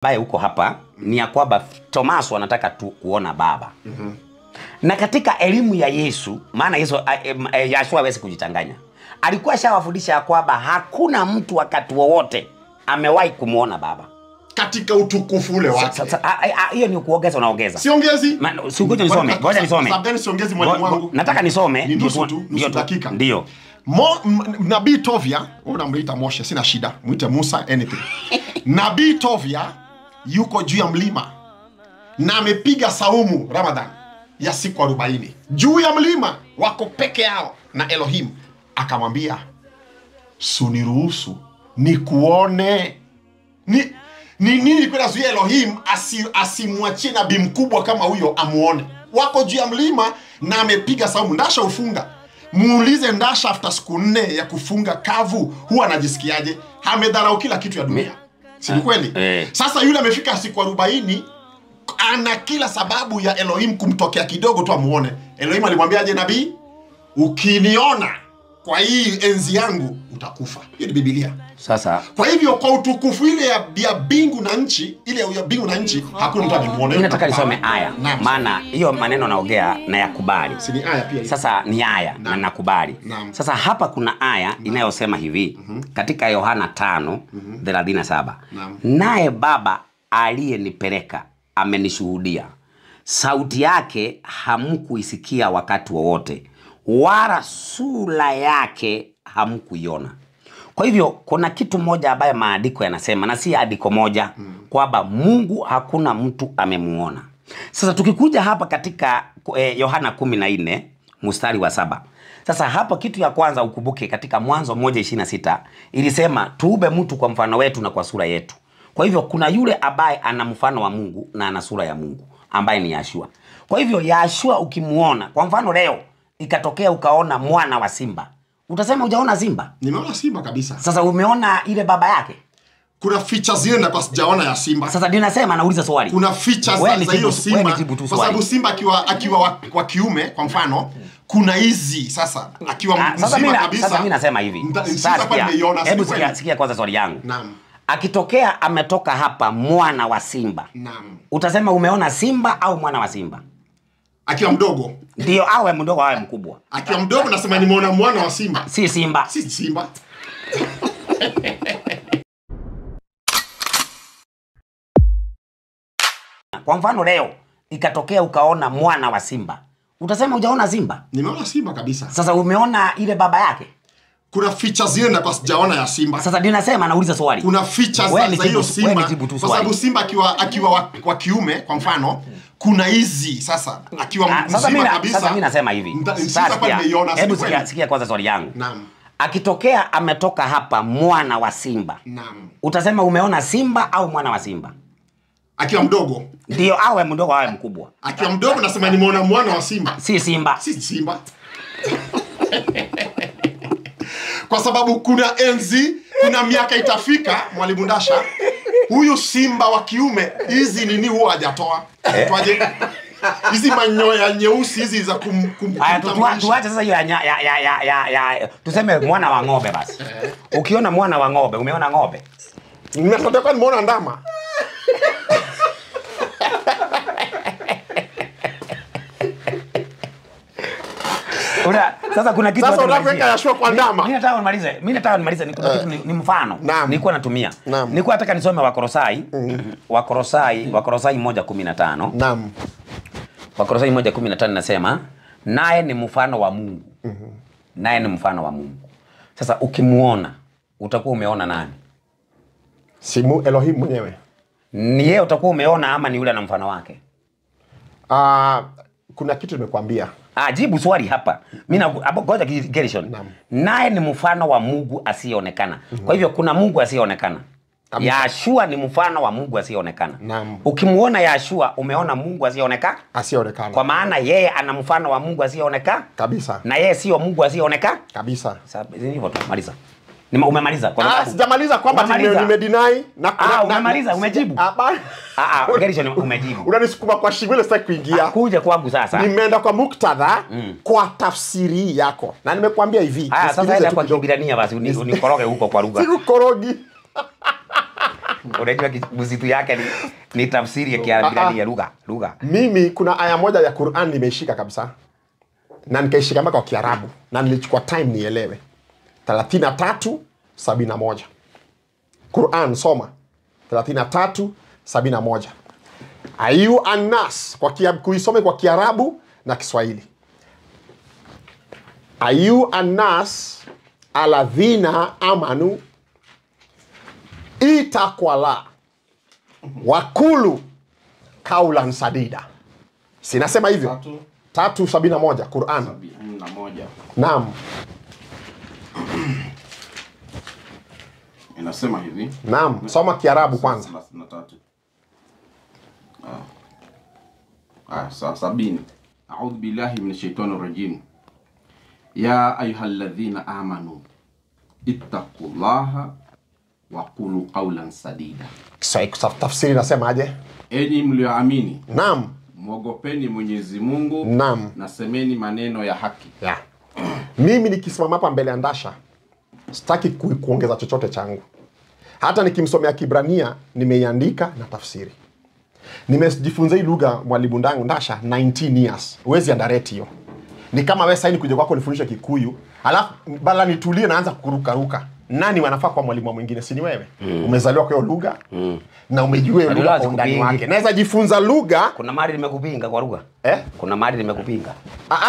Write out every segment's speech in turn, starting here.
Bae huko hapa ni ya kwamba Tomaso anataka tu kuona Baba. Na katika elimu ya Yesu, maana Yesu Yeshua hawezi kujitanganya. Alikuwa shawafundisha ya kwamba hakuna mtu wakati wowote amewahi kumuona Baba. Katika utukufu ule wake. Hiyo ni kuongeza unaongeza. Siongezi. Ngoja nisome. Ngoja nisome. Sababu siongezi mwalimu wangu. Nataka nisome. Nusu dakika. Ndio. Nabii Tovia, unamwita Moshe, sina shida. Muite Musa, anything. Nabii Tovia yuko juu ya mlima na amepiga saumu Ramadhan ya siku 40 juu ya mlima, wako peke yao na Elohim. Akamwambia, suniruhusu nikuone. Ni nini kwenda zuia Elohim asimwachie nabii mkubwa kama huyo amuone? Wako juu ya mlima na amepiga saumu. Ndasha ufunga. Muulize Ndasha after siku 4 ya kufunga kavu huwa anajisikiaje? Amedharau kila kitu ya dunia. Si kweli? Sasa yule amefika siku 40, ana kila sababu ya Elohim kumtokea kidogo tu amuone. Elohim alimwambiaje nabii? Ukiniona kwa hii enzi yangu utakufa. Hiyo ni Biblia. Sasa kwa hivyo kwa utukufu ile ya bingu na nchi, ile ya bingu na nchi hakuna mtu amemuona. Mimi nataka nisome aya. Maana hiyo maneno naongea na yakubali. Si ni aya pia. Sasa ni aya na nakubali. Sasa hapa kuna aya inayosema hivi katika Yohana 5:37. Naye Baba aliyenipeleka amenishuhudia. Sauti yake hamkuisikia wakati wowote, wala sura yake hamkuiona. Kwa hivyo kuna kitu moja ambaye maandiko yanasema, na si andiko moja, kwamba Mungu hakuna mtu amemuona. Sasa tukikuja hapa katika Yohana 14:7. Sasa hapa kitu ya kwanza ukumbuke katika Mwanzo 1:26 ilisema tuube mtu kwa mfano wetu na kwa sura yetu. Kwa hivyo kuna yule ambaye ana mfano wa Mungu na ana sura ya Mungu ambaye ni Yeshua. Kwa hivyo Yeshua ukimuona, kwa mfano leo ikatokea ukaona mwana wa simba, utasema hujaona simba? Nimeona simba kabisa. Sasa umeona ile baba yake? Kuna features zile na kwa sijaona ya simba. Sasa ndio nasema, nauliza swali. Kuna features za hiyo simba. Kwa sababu simba akiwa kwa kiume kwa mfano, kuna hizi sasa akiwa mzima kabisa. Sasa mimi nasema hivi. Hebu sikia kwanza swali yangu. Naam. Akitokea ametoka hapa mwana wa simba. Naam. Utasema umeona simba au mwana wa simba? Akiwa mdogo. Ndio, awe mdogo awe mkubwa. Akiwa mdogo nasema nimeona mwana wa simba. Si simba. Si simba. Kwa mfano leo ikatokea ukaona mwana wa simba, utasema hujaona simba? Nimeona simba kabisa. Sasa umeona ile baba yake? Kuna features zile na kwa sijaona ya simba. Sasa ndio nasema, nauliza swali. Kuna features za hiyo simba. Kwa sababu simba akiwa kwa kiume kwa mfano, kuna hizi sasa akiwa mzima kabisa. Sasa mimi nasema hivi. Hebu sikia kwanza swali yangu. Naam. Akitokea ametoka hapa mwana wa simba. Naam. Utasema umeona simba au mwana wa simba? Akiwa mdogo. Ndio, awe mdogo awe mkubwa. Akiwa mdogo nasema nimeona mwana wa simba. Si simba. Si simba. Kwa sababu kuna enzi, kuna miaka itafika mwalimu Ndasha, huyu simba wa kiume hizi nini huwa hajatoa. Twaje? Hizi manyoya nyeusi hizi za tuache sasa hiyo ya tuseme mwana wa ng'ombe basi. Ukiona mwana wa ng'ombe, umeona ng'ombe? Ninataka nimeona ndama. Sasa kuna kitu sasa unaweka Yeshua kwa ndama. Mimi nataka nimalize ni kitu ni mfano. Nilikuwa natumia. Nilikuwa nataka nisome Wakolosai. Wakolosai 1:15. Naam. Wakolosai 1:15 nasema naye ni mfano wa Mungu. Naye ni mfano wa Mungu. Sasa ukimuona utakuwa umeona nani? Simu Elohim mwenyewe. Ni yeye utakuwa umeona ama ni yule na mfano wake? Kuna kitu nimekwambia. Jibu swali hapa. Mimi ngoja Gershon. Naye ni mfano wa Mungu asiyeonekana. Kwa hivyo kuna Mungu asiyeonekana. Yeshua ni mfano wa Mungu asiyeonekana. Ukimuona Yeshua umeona Mungu asiyeonekana? Asiyeonekana. Kwa maana yeye ana mfano wa Mungu asiyeonekana kabisa. Na yeye sio Mungu asiyeonekana kabisa. Sasa hivyo tu maliza. Umemaliza kwa sababu sijamaliza kwamba nimedeny na umemaliza umejibu. Gershon umejibu. Unanisukuma kwa shingo ile sitaki kuingia. Kuja kwangu sasa. Nimeenda kwa muktadha kwa tafsiri yako. Na nimekuambia hivi. Sasa ile kwa Kibirania basi unikoroge huko kwa lugha. Sikukorogi. Unajua msitu yake ni tafsiri ya Kiarabu ya lugha. Mimi kuna aya moja ya Qur'an nimeishika kabisa. Na nikaishika mpaka kwa Kiarabu na nilichukua time nielewe. 33:71. Qur'an soma. 33:71. Ayu annas kuisome kwa Kiarabu na Kiswahili. Ayu annas aladhina amanu itakwala wakulu kaulan sadida. Sinasema hivyo? 3:71 Qur'an. 71. Naam. Inasema hivi. Naam, soma Kiarabu kwanza. 70. A'udhu billahi minash shaitani rajim. Ya ayyuhalladhina amanu ittaqullaha wa qulu qawlan sadida. Tafsiri nasema aje? Enyi mlioamini. Naam. Mwogopeni Mwenyezi Mungu. Naam. Na semeni maneno ya haki. Ya. Mimi nikisimama hapa mbele ya Ndasha sitaki kuongeza chochote changu. Hata nikimsomea Kibrania nimeiandika na tafsiri. Nimejifunza hii lugha mwalimu ndangu Ndasha 19 years. Huwezi underrate hiyo. Ni kama wewe sasa kuja kwako nifundishe Kikuyu, alafu bala nitulie naanza kuruka. Nani wanafaa kwa mwalimu mwingine si ni wewe? Umezaliwa kwa hiyo lugha na umejua hiyo lugha kwa undani wake. Naweza jifunza lugha. Kuna mali nimekupinga kwa lugha. Kuna mali nimekupinga.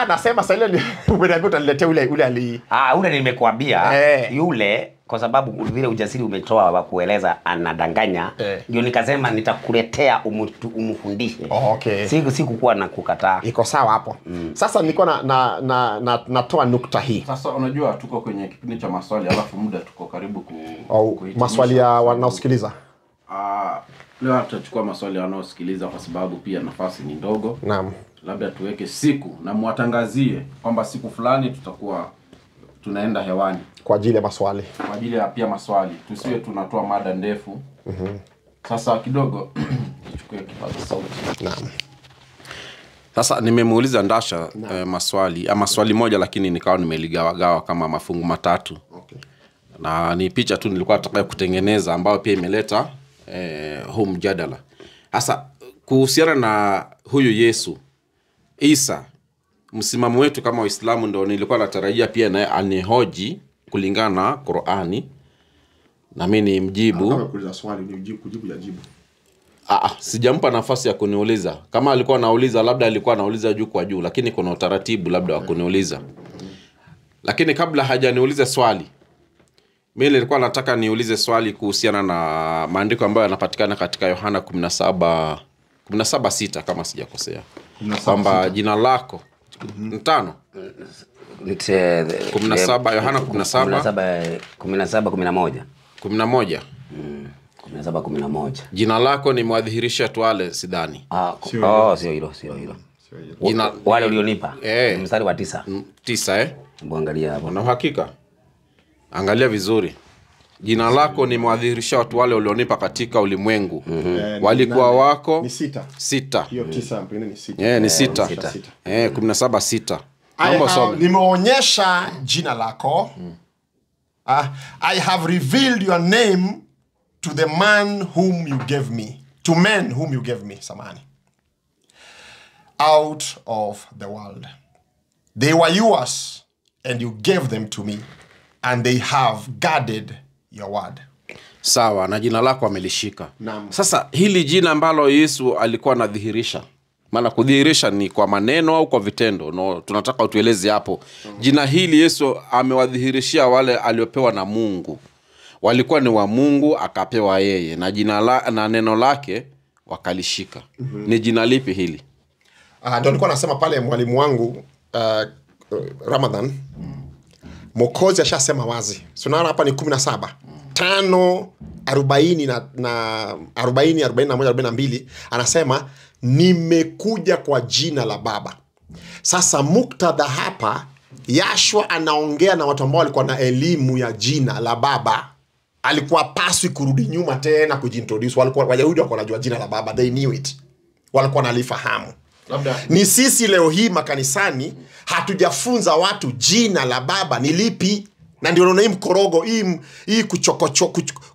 Nasema sasa ile umeniambia utaniletea ule ali. Ule nimekuambia yule kwa sababu vile ujasiri umetoa wa kueleza anadanganya ndio nikasema nitakuletea umfundishe. Okay. Sikukuwa na kukataa. Iko sawa hapo. Sasa nilikuwa natoa nukta hii. Sasa unajua tuko kwenye kipindi cha maswali alafu muda tuko karibu maswali ya wanaosikiliza. Leo tutachukua maswali ya wanaosikiliza kwa sababu pia nafasi ni ndogo. Naam. Labda tuweke siku na muwatangazie kwamba siku fulani tutakuwa tunaenda hewani kwa ajili ya maswali. Kwa ajili ya pia maswali. Tusiwe tunatoa mada ndefu. Sasa kidogo nichukue kipaza sauti. Naam. Sasa nimemuuliza Ndasha maswali moja lakini nikawa nimeligawa kama mafungu matatu. Okay. Na ni picha tu nilikuwa nataka kutengeneza ambayo pia imeleta huu mjadala. Sasa kuhusiana na huyu Yesu Isa, msimamo wetu kama Waislamu ndio nilikuwa natarajia pia naye anihoji kulingana na Qur'ani. Na mimi nimjibu. Kama kuuliza swali ni kujibu ya jibu. Sijampa nafasi ya kuniuliza. Kama alikuwa anauliza labda alikuwa anauliza juu kwa juu, lakini kuna utaratibu labda wa kuniuliza. Lakini kabla hajaniuliza swali, mimi nilikuwa nataka niulize swali kuhusiana na maandiko ambayo yanapatikana katika Yohana 17:6 kama sijakosea. Kwamba jina lako 5 17 Yohana 17:11. 17:11. Jina lako ni mwadhihirisha twale sidhani. Sio hilo. Jina wale ulionipa. Mstari wa 9. 9 Hebu angalia hapo. Na uhakika. Angalia vizuri. Jina lako ni mwadhihirisha watu wale ulionipa katika ulimwengu. Walikuwa wako ni 6. Hiyo 9 pengine ni 6. Ni 6. 17:6. Nimeonyesha jina lako. I have revealed your name to the man whom you gave me. To men whom you gave me, samani. Out of the world. They were yours and you gave them to me. And they have guarded your word. Sawa, na jina lako amelishika. Naam. Sasa hili jina ambalo Yesu alikuwa anadhihirisha. Maana kudhihirisha ni kwa maneno au kwa vitendo. No, tunataka utueleze hapo. Jina hili Yesu amewadhihirishia wale aliopewa na Mungu. Walikuwa ni wa Mungu akapewa yeye na na neno lake wakalishika. Ni jina lipi hili? Ndio nilikuwa nasema pale mwalimu wangu Ramadhan. Mwokozi ashasema wazi. Tunaona hapa ni 17. 5 40 na 40 41 42 anasema nimekuja kwa jina la Baba. Sasa muktadha hapa Yashua anaongea na watu ambao walikuwa na elimu ya jina la Baba. Alikuwa paswi kurudi nyuma tena kujintroduce. Walikuwa Wayahudi walikuwa wanajua jina la Baba, they knew it. Walikuwa wanalifahamu. Ni sisi leo hii makanisani hatujafunza watu jina la Baba ni lipi. Na ndio unaona hii mkorogo hii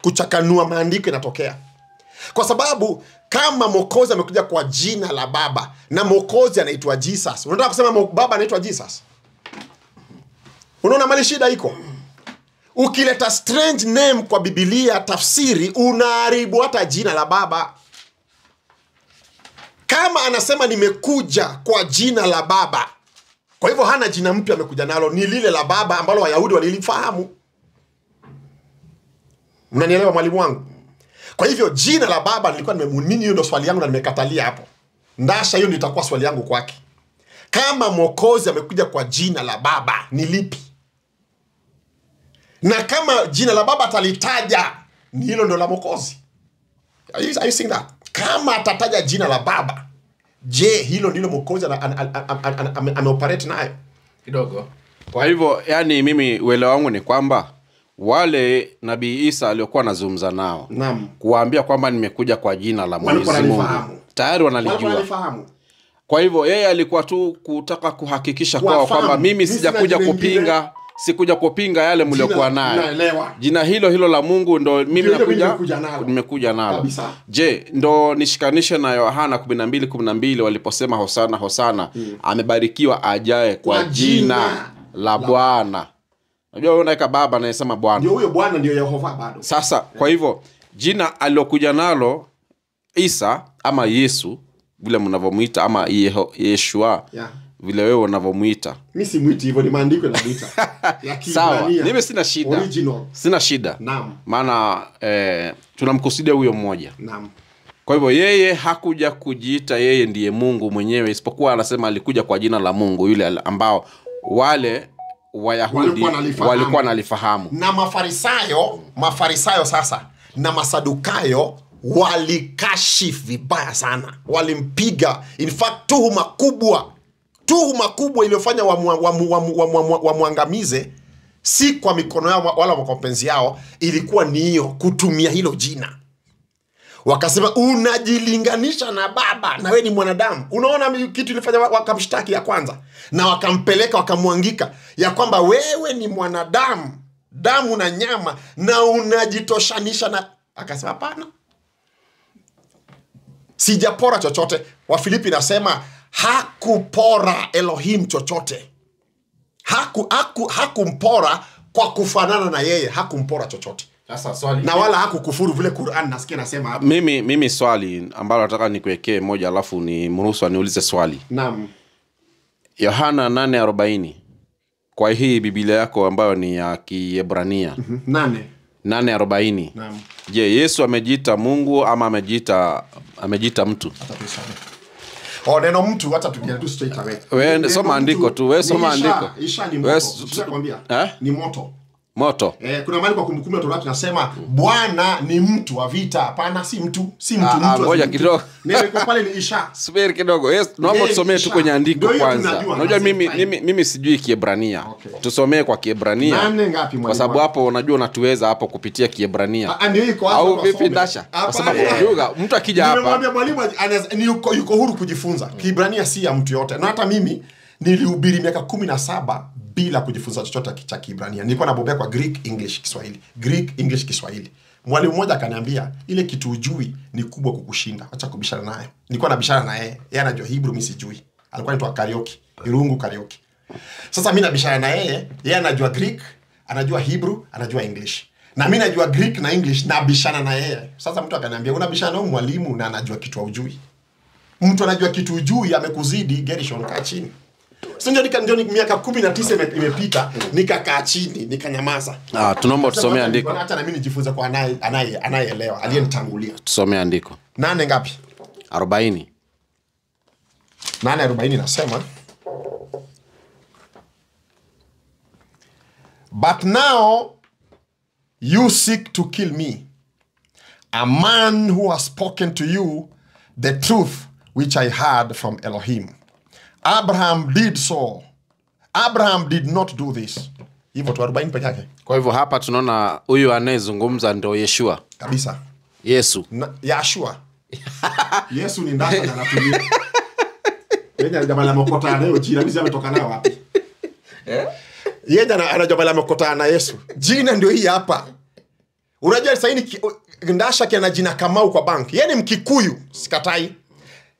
kuchakanua maandiko inatokea. Kwa sababu kama Mwokozi amekuja kwa jina la Baba na Mwokozi anaitwa Jesus, unataka kusema Baba anaitwa Jesus? Unaona mali shida iko? Ukileta strange name kwa Biblia tafsiri, unaharibu hata jina la Baba. Kama anasema nimekuja kwa jina la Baba, kwa hivyo hana jina mpya amekuja nalo, ni lile la Baba ambalo Wayahudi walilifahamu. Mnanielewa mwalimu wangu? Kwa hivyo jina la Baba nilikuwa nimemwamini, hiyo ndio swali yangu na nimekatalia hapo. Ndasha hiyo ndio itakuwa swali yangu kwake. Kama Mwokozi amekuja kwa jina la Baba, ni lipi? Na kama jina la Baba atalitaja, ni hilo ndio la Mwokozi. Are you seeing that? Kama atataja jina la Baba, je, hilo ndilo Mwokozi ameoperate nayo? Kidogo. Kwa hivyo, yani mimi uelewa wangu ni kwamba wale Nabii Isa aliokuwa anazungumza nao, kuwaambia kwamba nimekuja kwa jina la Mwenyezi Mungu, tayari wanalijua. Kwa hivyo yeye alikuwa tu kutaka kuhakikisha kwamba mimi sijakuja kupinga, sikuja kupinga yale mliokuwa nayo. Jina hilo la Mungu ndo mimi nimekuja nalo. Je, ndo nishikanishe na Yohana 12:12 waliposema hosana hosana, amebarikiwa ajaye kwa jina la Bwana. Unajua unaweka Baba na yesema Bwana. Ndio huyo Bwana ndio Yehova bado. Sasa kwa hivyo jina alilokuja nalo Isa ama Yesu vile mnavomuita, ama Yeshua vile wewe unavomuita. Mimi si muiti hivyo, ni maandiko yanamuita. Sawa, mimi sina shida. Original. Sina shida. Naam. Maana tunamkusudia huyo mmoja. Naam. Kwa hivyo yeye hakuja kujiita yeye ndiye Mungu mwenyewe, isipokuwa anasema alikuja kwa jina la Mungu yule ambao wale Wayahudi walikuwa nalifahamu. Na Mafarisayo sasa na Masadukayo walikashifu vibaya sana. Walimpiga. In fact tuhuma kubwa iliyofanya wamwangamize, si kwa mikono yao wala kwa mapenzi yao, ilikuwa ni hiyo kutumia hilo jina. Wakasema unajilinganisha na Baba na wewe ni mwanadamu. Unaona kitu ilifanya wakamshtaki ya kwanza, na wakampeleka wakamwangika ya kwamba wewe ni mwanadamu, damu na nyama, na unajitoshanisha na. Akasema hapana, sijapora chochote. Wafilipi nasema hakupora Elohim chochote. Hakumpora kwa kufanana na yeye, hakumpora chochote. Sasa swali, na wala hakukufuru vile Qur'an nasikia nasema hapa. Mimi swali ambalo nataka nikuwekee moja, alafu ni mruhusu niulize swali. Naam. Yohana 8:40. Kwa hii Biblia yako ambayo ni ya Kiebrania. 8:40. Naam. Je, Yesu amejiita Mungu ama amejiita mtu? Neno mtu hata tukienda tu straight away. Wewe soma andiko tu, wewe soma andiko. Isha ni moto. Tutakwambia. Ni moto. Kuna mahali kwa Kumbukumbu la Torati tunasema Bwana ni mtu wa vita. Hapana, si mtu. Ngoja kidogo. Neno kwa pale ni Isha. Subiri kidogo. Yes, naomba tusomee tu kwenye andiko kwanza. Unajua mimi sijui Kiebrania. Okay. Tusomee kwa Kiebrania. Kwa sababu hapo unajua unatuweza hapo kupitia Kiebrania. Au vipi Dasha? Kwa sababu unajua mtu akija hapa. Nimemwambia mwalimu yuko huru kujifunza. Kiebrania si ya mtu yote. Na hata mimi nilihubiri miaka 17 bila kujifunza chochote cha Kiebrania. Nilikuwa nabobea kwa Greek English Kiswahili. Mwalimu mmoja akaniambia ile kitu ujui ni kubwa kukushinda, acha kubishana naye. Nilikuwa nabishana na yeye. Yeye anajua Hebrew, mimi sijui. Alikuwa anaitwa Irungu Karaoke. Sasa mimi nabishana na yeye, yeye anajua Greek, anajua Hebrew, anajua English. Na mimi najua Greek na English, nabishana na yeye. Sasa mtu akaniambia unabishana na mwalimu na anajua kitu ujui. Mtu anajua kitu ujui amekuzidi, Gershon kaa chini. Sio ndio miaka 19 imepita, nikakaa chini, nikanyamaza. Tunaomba tusomee andiko. Hata na mimi nijifunze kwa anayeelewa, aliyenitangulia. Tusomee andiko. 8 ngapi? 40. 8:40 nasema, but now you seek to kill me, a man who has spoken to you the truth which I heard from Elohim. Abraham did so. Abraham did not do this. Hivyo tu 40 peke yake. Kwa hivyo hapa tunaona huyu anayezungumza ndio Yeshua. Kabisa. Yesu. Yeshua. Yesu ni ndani na anatumia. Yeye anajamala mokota leo jina mimi ametoka nayo wapi? Yeye anajamala mokota na Yesu. Jina ndio hii hapa. Unajua sasa Ndasha kiana jina Kamau kwa bank. Yeye ni Mkikuyu, sikatai.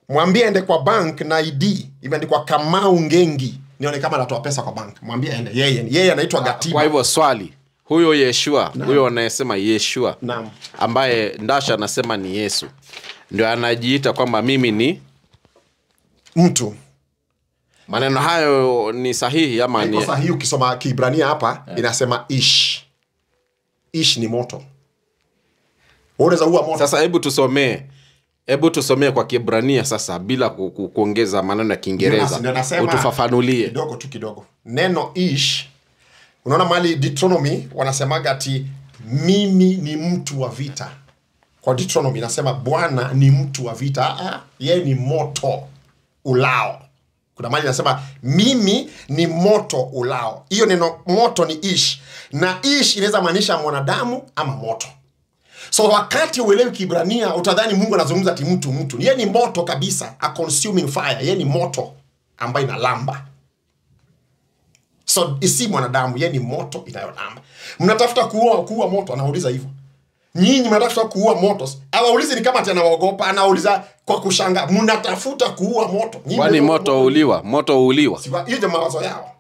Mwambie ende kwa bank na ID imeandikwa Kamau Ngengi. Nione kama anatoa pesa kwa bank. Mwambie ende. Yeye anaitwa Gatiba. Kwa hivyo swali, huyo Yeshua, huyo anayesema Yeshua, ambaye Ndasha anasema ni Yesu, ndio anajiita kwamba mimi ni mtu. Maneno hayo ni sahihi ama ni sahihi? Ukisoma Kiebrania hapa inasema ish. Ish ni moto. Unaweza huwa moto. Sasa hebu tusomee kwa Kiebrania sasa bila kuongeza maneno ya Kiingereza. Utufafanulie kidogo. Neno ish, unaona mali Deuteronomy wanasemaga ati mimi ni mtu wa vita. Kwa Deuteronomy inasema Bwana ni mtu wa vita. Yeye ni moto ulao. Kuna mali inasema mimi ni moto ulao. Hiyo neno moto ni ish. Na ish inaweza maanisha mwanadamu ama moto. So wakati uelewi Kiebrania utadhani Mungu anazungumza ati mtu. Yeye ni moto kabisa, a consuming fire. Yeye ni moto ambaye inalamba. So isi mwanadamu, yeye ni moto inayolamba. Mnatafuta kuua moto, anauliza hivyo. Nyinyi mnatafuta kuua moto. Hawaulizi ni kama anawaogopa, anauliza kwa kushanga. Mnatafuta kuua moto. Kwani moto uuliwa? Hiyo ndio mawazo yao.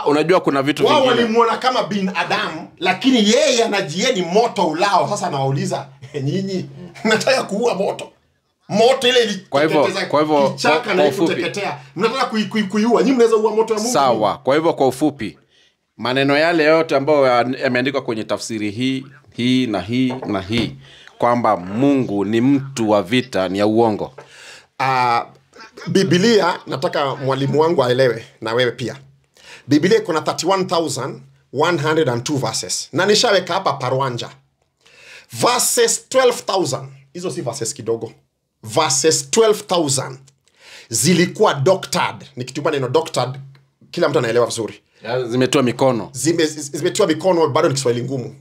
Unajua kuna vitu vingine. Wao walimuona kama binadamu, lakini yeye anajieni moto ulao. Sasa anawauliza, nyinyi mnataka kuua moto. Moto ile iliteketeza. Kwa hivyo kichaka na kuteketea. Mnataka kuiua. Nyinyi mnaweza kuua moto wa Mungu. Sawa. Kwa hivyo kwa ufupi, maneno yale yote ambayo yameandikwa kwenye tafsiri hii na hii kwamba Mungu ni mtu wa vita ni ya uongo. Biblia nataka mwalimu wangu aelewe na wewe pia. Biblia kuna 31,102 verses. Na nishaweka hapa parwanja. Verses 12,000. Hizo si verses kidogo. Verses 12,000 zilikuwa doctored. Nikitumia neno doctored, kila mtu anaelewa vizuri. Zimetoa mikono. Zimetoa mikono, bado ni Kiswahili ngumu.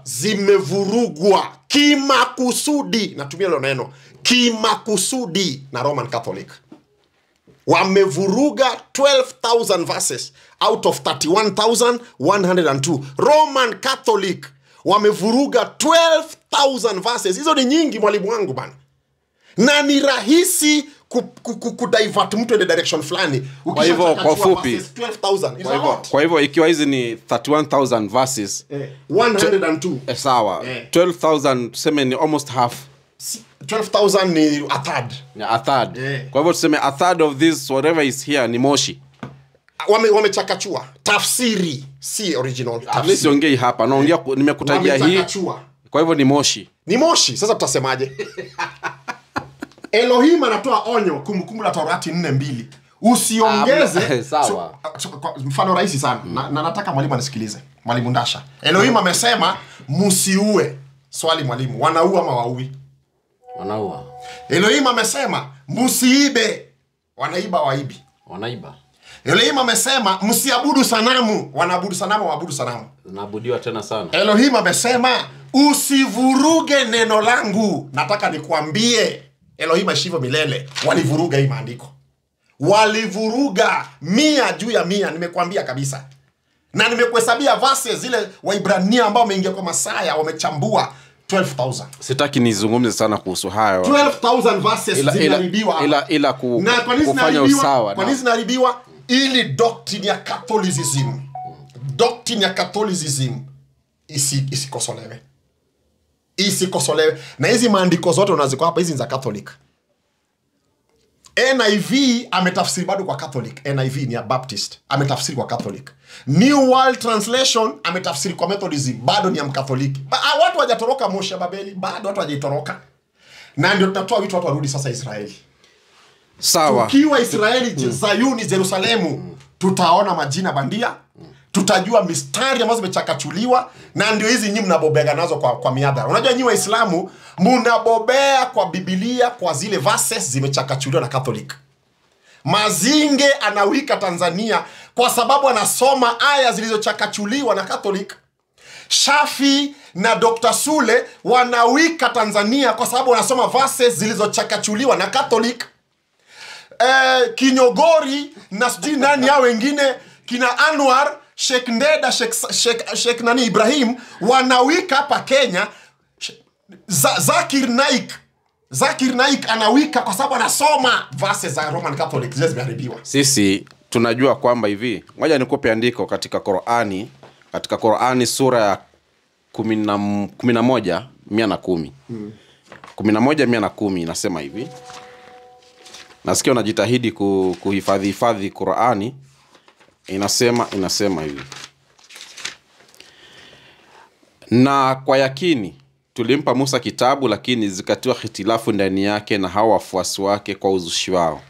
Zimevurugwa kimakusudi. Natumia hilo neno kimakusudi na Roman Catholic. Wamevuruga 12,000 verses out of 31,102. Roman Catholic wamevuruga 12,000 verses. Hizo ni nyingi mwalimu wangu bana. Na ni rahisi kudivert mtu in the direction fulani. Kwa hivyo kwa ufupi 12,000. Kwa hivyo ikiwa hizi ni 31,000 verses 102. Sawa. 12,000 tuseme ni almost half. 12,000 ni a third. A third. Kwa hivyo tuseme a third of this whatever is here ni moshi. Wamechakachua. Tafsiri si original. Tafsiri siongei hapa. Naongea nimekutajia hii. Kwa hivyo ni moshi. Ni moshi. Sasa tutasemaje? Elohim anatoa onyo Kumbukumbu la Torati 4:2. Usiongeze. Sawa. Mfano rahisi sana. Na nataka mwalimu anisikilize. Mwalimu Ndasha. Elohim amesema msiue. Swali mwalimu, wanaua ama waui? Wanaua. Elohim amesema msiibe. Wanaiba waibi? Wanaiba. Elohim amesema msiabudu sanamu. Wanaabudu sanamu, waabudu sanamu. Zinaabudiwa tena sana. Elohim amesema usivuruge neno langu. Nataka nikuambie Elohim ashivo milele walivuruga hii maandiko. Walivuruga 100 juu ya 100, nimekuambia kabisa. Na nimekuhesabia verses zile Waibrania ambao wameingia kwa Masaya wamechambua 12,000. Sitaki nizungumze sana kuhusu hayo. 12,000 verses zinaharibiwa. Ila kufanya usawa. Kwa nini zinaharibiwa? Ili doctrine ya Catholicism. Doctrine ya Catholicism isikosolewe. Isikosolewe. Na hizi maandiko zote unaziko hapa hizi ni za Catholic. NIV ametafsiri bado kwa Catholic. NIV ni ya Baptist, ametafsiri kwa Catholic. New World Translation ametafsiri kwa Methodism, bado ni ya Mkatholiki. Watu hawajatoroka Moshi ya Babeli, bado watu hawajatoroka. Na ndio tunatoa wito watu warudi sasa Israeli. Sawa. Tukiwa Israeli, Zayuni, Yerusalemu, tutaona majina bandia, tutajua mistari ambazo zimechakachuliwa, na ndio hizi nyinyi mnabobea nazo kwa miadhara. Unajua nyinyi Waislamu mnabobea kwa Biblia kwa zile verses zimechakachuliwa na Catholic. Mazinge anawika Tanzania kwa sababu anasoma aya zilizochakachuliwa na Catholic. Shafi na Dr. Sule wanawika Tanzania kwa sababu wanasoma verses zilizochakachuliwa na Catholic. Kinyogori na sijui nani hao wengine, kina Anwar Sheikh Ndeda, Sheikh nani Ibrahim wanawika hapa Kenya. Zakir Naik anawika kwa sababu anasoma verses za Roman Catholic zimeharibiwa. Sisi tunajua kwamba hivi, ngoja nikupe andiko katika Qur'ani, sura ya 11:110. 11:110 inasema hivi. Nasikia unajitahidi kuhifadhi Qur'ani. Inasema hivi. Na kwa yakini tulimpa Musa kitabu, lakini zikatiwa hitilafu ndani yake na hawa wafuasi wake kwa uzushi wao.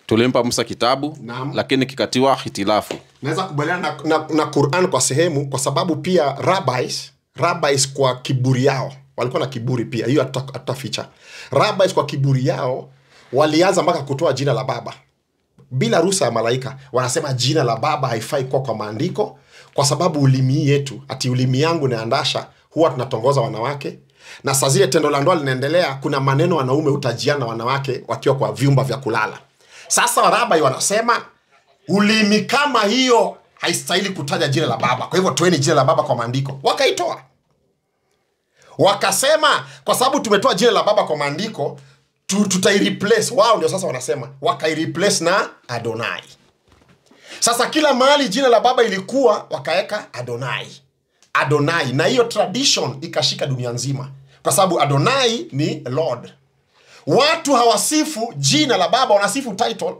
Tulimpa Musa kitabu, lakini kikatiwa hitilafu. Naweza kubaliana na Qur'an kwa sehemu, kwa sababu pia rabbis kwa kiburi yao walikuwa na kiburi pia. Hiyo ataficha. Rabbis kwa kiburi yao walianza mpaka kutoa jina la Baba bila ruhusa ya malaika. Wanasema jina la Baba haifai kwa maandiko, kwa sababu ulimi yetu, ati ulimi yangu na andasha, huwa tunatongoza wanawake. Na saa zile tendo la ndoa linaendelea, kuna maneno wanaume utajiana wanawake wakiwa kwa vyumba vya kulala. Sasa Warabai wanasema ulimi kama hiyo haistahili kutaja jina la Baba. Kwa hivyo toeni jina la Baba kwa maandiko. Wakaitoa. Wakasema kwa sababu tumetoa jina la Baba kwa maandiko, tutaireplace. Wao ndio sasa wanasema wakaireplace na Adonai. Sasa kila mahali jina la Baba ilikuwa wakaeka Adonai, na hiyo tradition ikashika dunia nzima, kwa sababu Adonai ni Lord. Watu hawasifu jina la Baba, wanasifu title.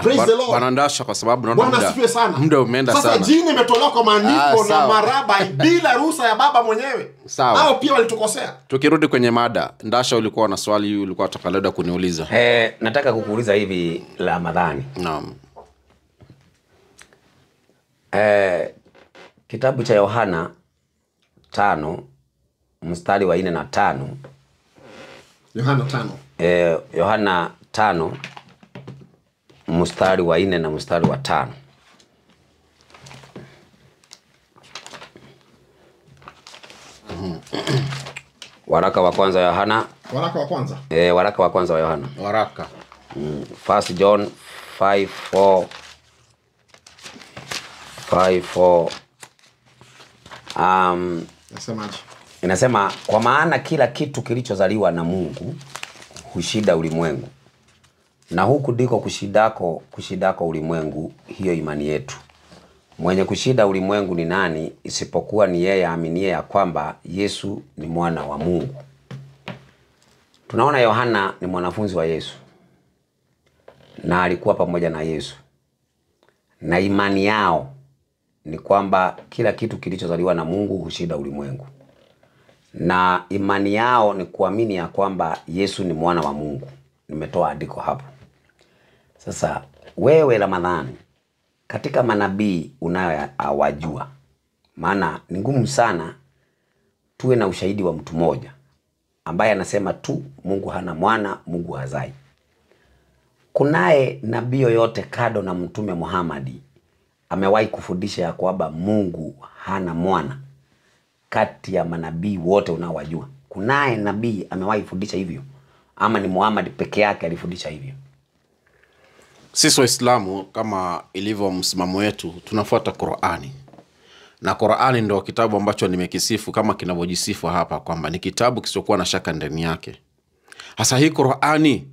Praise the Lord. Wanandasha kwa sababu naona muda umeenda sana. Sasa jina imetolewa kwa maandiko na marabai bila ruhusa ya Baba mwenyewe. Hao pia walitukosea. Tukirudi kwenye mada, Ndasha ulikuwa na swali, ulikuwa unataka labda kuniuliza. Nataka kukuuliza hivi Ramadhani. Naam. Kitabu cha Yohana 5 mstari wa 4 na 5. Yohana 5 mstari wa 4 na mstari wa 5. Waraka wa kwanza Yohana. Waraka wa kwanza. Waraka wa kwanza wa Yohana. Waraka. 1 John 5:4. Inasema kwa maana kila kitu kilichozaliwa na Mungu hushida ulimwengu. Na huku ndiko kushidako ulimwengu, hiyo imani yetu. Mwenye kushida ulimwengu ni nani isipokuwa ni yeye aaminie ya kwamba Yesu ni mwana wa Mungu. Tunaona Yohana ni mwanafunzi wa Yesu na alikuwa pamoja na Yesu, na imani yao ni kwamba kila kitu kilichozaliwa na Mungu hushida ulimwengu, na imani yao ni kuamini ya kwamba Yesu ni mwana wa Mungu. Nimetoa andiko hapo. Sasa wewe Ramadhani, katika manabii unayowajua, maana ni ngumu sana tuwe na ushahidi wa mtu mmoja ambaye anasema tu Mungu hana mwana, Mungu hazai. Kunaye nabii yoyote kado na mtume Muhammad amewahi kufundisha ya kwamba Mungu hana mwana kati ya manabii wote unaowajua? Kunaye nabii amewahi kufundisha hivyo, ama ni Muhammad peke yake alifundisha hivyo? Sisi Waislamu, kama ilivyo msimamo wetu, tunafuata Qur'ani. Na Qur'ani ndio kitabu ambacho nimekisifu kama kinavyojisifu hapa kwamba ni kitabu kisichokuwa na shaka ndani yake. Hasa hii Qur'ani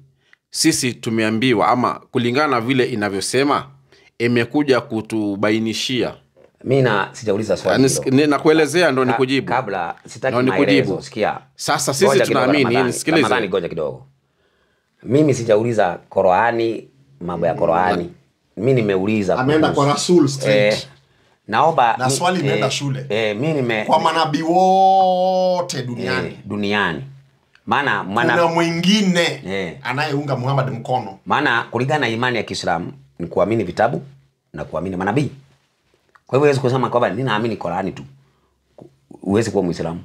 sisi tumeambiwa, ama kulingana na vile inavyosema, imekuja kutubainishia. Mimi sijauliza swali. Nakuelezea ndo nikujibu. Kabla sitaki maelezo, sikia. Sasa sisi tunaamini, nisikilize. Ramadhani, ngoja kidogo. Mimi sijauliza Qur'ani, mambo ya Qur'ani. Mimi nimeuliza ameenda kwa Rasul Street. Naomba na swali imeenda shule. Mimi kwa manabii wote duniani. Maana kuna mwingine anayeunga Muhammad mkono. Maana kulingana na imani ya Kiislamu ni kuamini vitabu na kuamini manabii. Kwa hivyo huwezi kusema kwamba ninaamini Qur'ani tu. Huwezi kuwa Muislamu.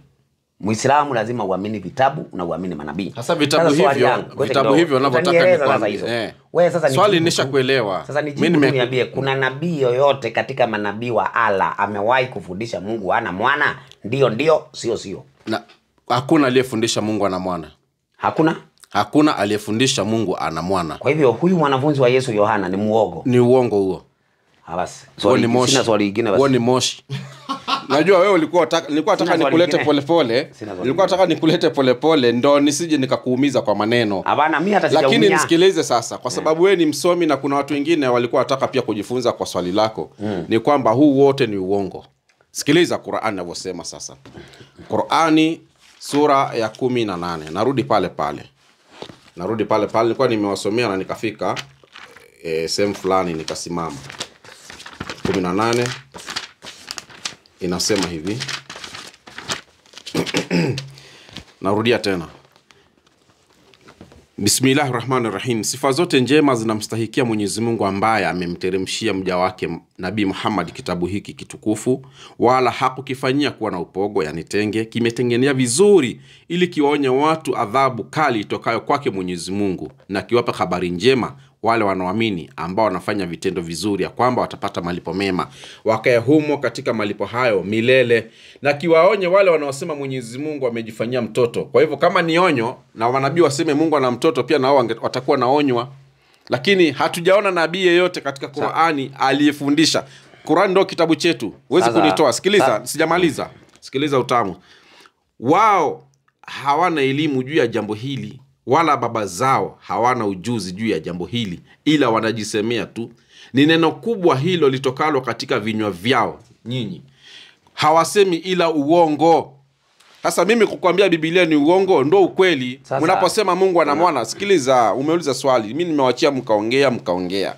Muislamu lazima uamini vitabu na uamini manabii. Sasa vitabu hivyo unavyotaka nikwambie. Wewe sasa swali nishakuelewa. Sasa niambie, kuna nabii yoyote katika manabii wa Allah amewahi kufundisha Mungu hana mwana? Ndio, sio. Na hakuna aliyefundisha Mungu ana mwana. Hakuna aliyefundisha Mungu ana mwana. Kwa hivyo huyu mwanafunzi wa Yesu Yohana ni muongo. Ni uongo huo. Basi. Sina swali lingine basi. Ni moshi. Najua wewe nilikuwa nataka nikulete polepole. Nilikuwa nataka nikulete polepole ndo nisije nikakuumiza kwa maneno. Hapana, mimi hata sijaumia. Lakini nisikilize sasa kwa sababu wewe ni msomi na kuna watu wengine walikuwa wataka pia kujifunza kwa swali lako. Ni kwamba huu wote ni uongo. Sikiliza Qur'an inavyosema sasa. Qur'ani sura ya 18. Narudi pale pale. Nilikuwa nimewasomea na nikafika sehemu fulani nikasimama. 18 inasema hivi. Narudia tena. Bismillahirrahmanirrahim. Sifa zote njema zinamstahikia Mwenyezi Mungu ambaye amemteremshia mja wake Nabii Muhammad kitabu hiki kitukufu, wala hakukifanyia kuwa na upogo, yani tenge, kimetengenea vizuri ili kiwaonye watu adhabu kali itokayo kwake Mwenyezi Mungu, na kiwapa habari njema wale wanaoamini ambao wanafanya vitendo vizuri ya kwamba watapata malipo mema, wakae humo katika malipo hayo milele, na kiwaonye wale wanaosema Mwenyezi Mungu amejifanyia mtoto. Kwa hivyo kama ni onyo na manabii waseme Mungu ana mtoto, pia nao watakuwa naonywa. Lakini hatujaona nabii yeyote katika Qur'ani aliyefundisha. Qur'an ndio kitabu chetu. Huwezi kunitoa. Sikiliza, sijamaliza. Sikiliza utamu. Wao hawana elimu juu ya jambo hili, wala baba zao hawana ujuzi juu ya jambo hili, ila wanajisemea tu. Ni neno kubwa hilo litokalo katika vinywa vyao nyinyi. Hawasemi ila uongo. Sasa mimi kukuambia Biblia ni uongo ndo ukweli. Unaposema Mungu ana mwana, sikiliza, umeuliza swali, mimi nimewachia mkaongea.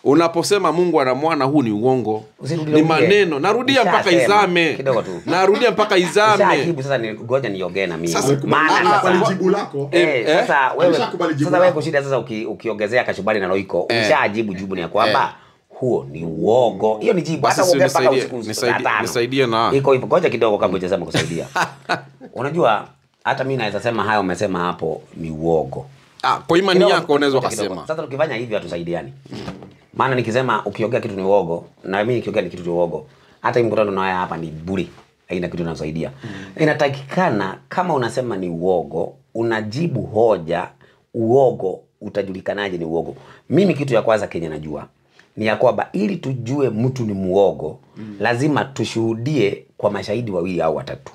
Unaposema Mungu ana mwana, huu ni uongo. Ni maneno. Narudia mpaka izame. Narudia mpaka izame. Ushajibu sasa, ni ngoja niongee na mimi. Maana sasa jibu lako. Sasa wewe kushida sasa ukiongezea kachubali na roiko, ushajibu jibu ni kwamba huo ni uongo. Hiyo ni jibu. Hata uongea mpaka usiku. Nisaidie na. Iko hivyo, ngoja kidogo kabla hujasema kusaidia. Unajua hata mimi naweza sema hayo umesema hapo ni uongo. Kwa imani yako unaweza kusema. Sasa tukifanya hivi hatusaidiani. Maana nikisema ukiongea kitu ni uongo na mimi nikiongea ni kitu ni uongo, hata mkutano na haya hapa ni bure, haina kitu kinasaidia. Inatakikana kama unasema ni uongo, unajibu hoja. Uongo utajulikanaje ni uongo? Mimi kitu ya kwanza Kenya najua ni ya kwamba ili tujue mtu ni muongo, lazima tushuhudie kwa mashahidi wawili au watatu.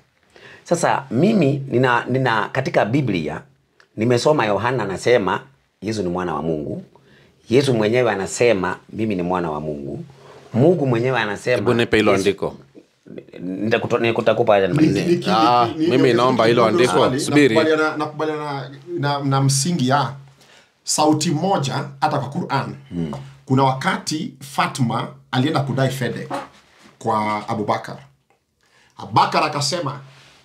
Sasa mimi nina katika Biblia nimesoma Yohana anasema Yesu ni mwana wa Mungu. Yesu mwenyewe anasema mimi ni mwana wa Mungu. Mungu mwenyewe anasema. Hebu nipe hilo andiko. Nitakupa haya nimalize. Mimi naomba hilo andiko. Subiri. Nakubaliana na msingi ya sauti moja hata kwa Qur'an. Kuna wakati Fatma alienda kudai fedek kwa Abubakar. Abubakar akasema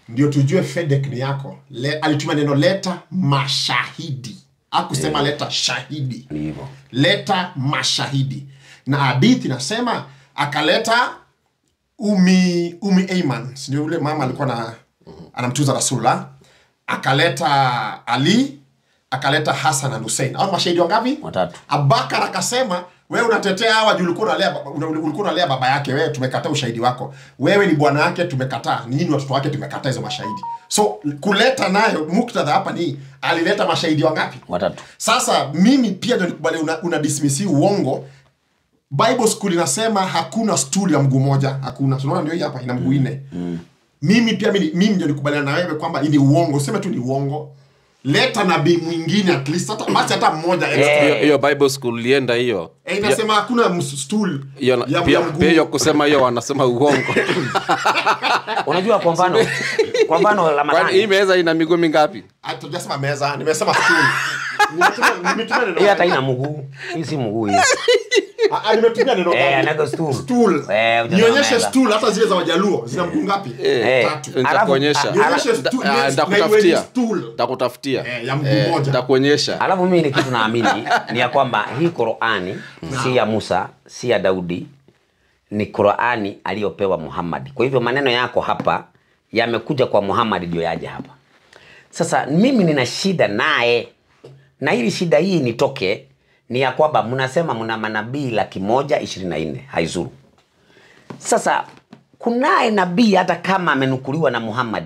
ndio tujue fedek ni yako. Alitumia neno leta mashahidi. Hakusema leta shahidi. Leta mashahidi. Na hadithi nasema akaleta Umi Ayman, ndio yule mama alikuwa anamtuza Rasulullah. Akaleta Ali, akaleta Hassan na Hussein. Hao mashahidi wangapi? Watatu. Abubakar akasema wewe unatetea hawa ulikuwa unalea baba yake, wewe tumekataa ushahidi wako. Wewe ni bwana yake, tumekataa. Nyinyi watoto wake tumekataa hizo mashahidi. So kuleta nayo muktadha hapa ni alileta mashahidi wangapi? Watatu. Sasa mimi pia ndio nikubali una dismiss uongo. Bible school inasema hakuna stool ya mguu moja, hakuna. Tunaona ndio hii hapa ina mguu 4. Mimi ndio nikubaliana na wewe kwamba ni uongo. Useme tu ni uongo. Leta nabii mwingine at least hata mmoja extra. Hiyo Bible school lienda hiyo. Inasema hakuna stool ya mguu. Pia kusema hiyo wanasema uongo. Unajua kwa mfano la Ramadhani. Hii meza ina miguu mingapi? Hatujasema meza, nimesema stool. Hii hata ina mguu. Hii si mguu hii. Nimetumia neno gani? Anaga stool. Nionyeshe stool hata zile za Wajaluo zina mguu ngapi? 3. Nitakuonyesha. Nionyeshe stool. Nitakutafutia. Ya mguu moja. Nitakuonyesha. Alafu mimi ni kitu naamini ni ya kwamba hii Qur'ani si ya Musa, si ya Daudi, ni Qur'ani aliyopewa Muhammad. Kwa hivyo maneno yako hapa yamekuja kwa Muhammad ndio yaje hapa. Sasa mimi nina shida naye. Na ili shida hii nitoke ni ya kwamba mnasema mna manabii 124 haizuru. Sasa kunaye nabii hata kama amenukuliwa na Muhammad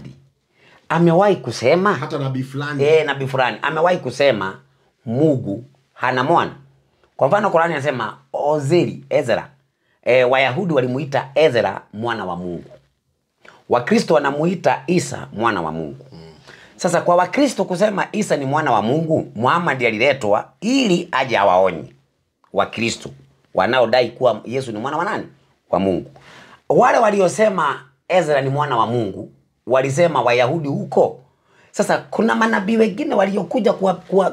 amewahi kusema hata nabii fulani nabii fulani amewahi kusema Mungu hana mwana. Kwa mfano Qur'ani inasema Ezra Wayahudi walimuita Ezra mwana wa Mungu. Wakristo wanamuita Isa mwana wa Mungu. Sasa kwa Wakristo kusema Isa ni mwana wa Mungu, Muhammad aliletwa ili aje awaonye Wakristo wanaodai kuwa Yesu ni mwana wa nani? Wa Mungu. Wale waliosema Ezra ni mwana wa Mungu walisema Wayahudi huko. Sasa kuna manabii wengine waliokuja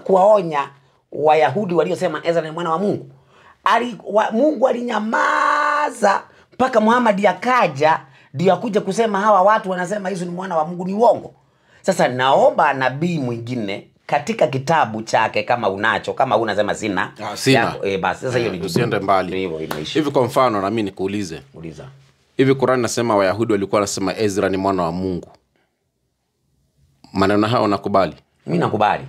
kuwaonya Wayahudi waliosema Ezra ni mwana wa Mungu. Mungu alinyamaza mpaka Muhammad akaja ndio akuje kusema hawa watu wanasema Yesu ni mwana wa Mungu ni uongo. Sasa naomba nabii mwingine katika kitabu chake kama unacho, kama unasema sina. Sina. Basi sasa hiyo ni usiende mbali. Hivi kwa mfano na mimi nikuulize. Uliza. Hivi Qur'an nasema Wayahudi walikuwa wanasema Ezra ni mwana wa Mungu. Maneno haya unakubali? Mimi nakubali.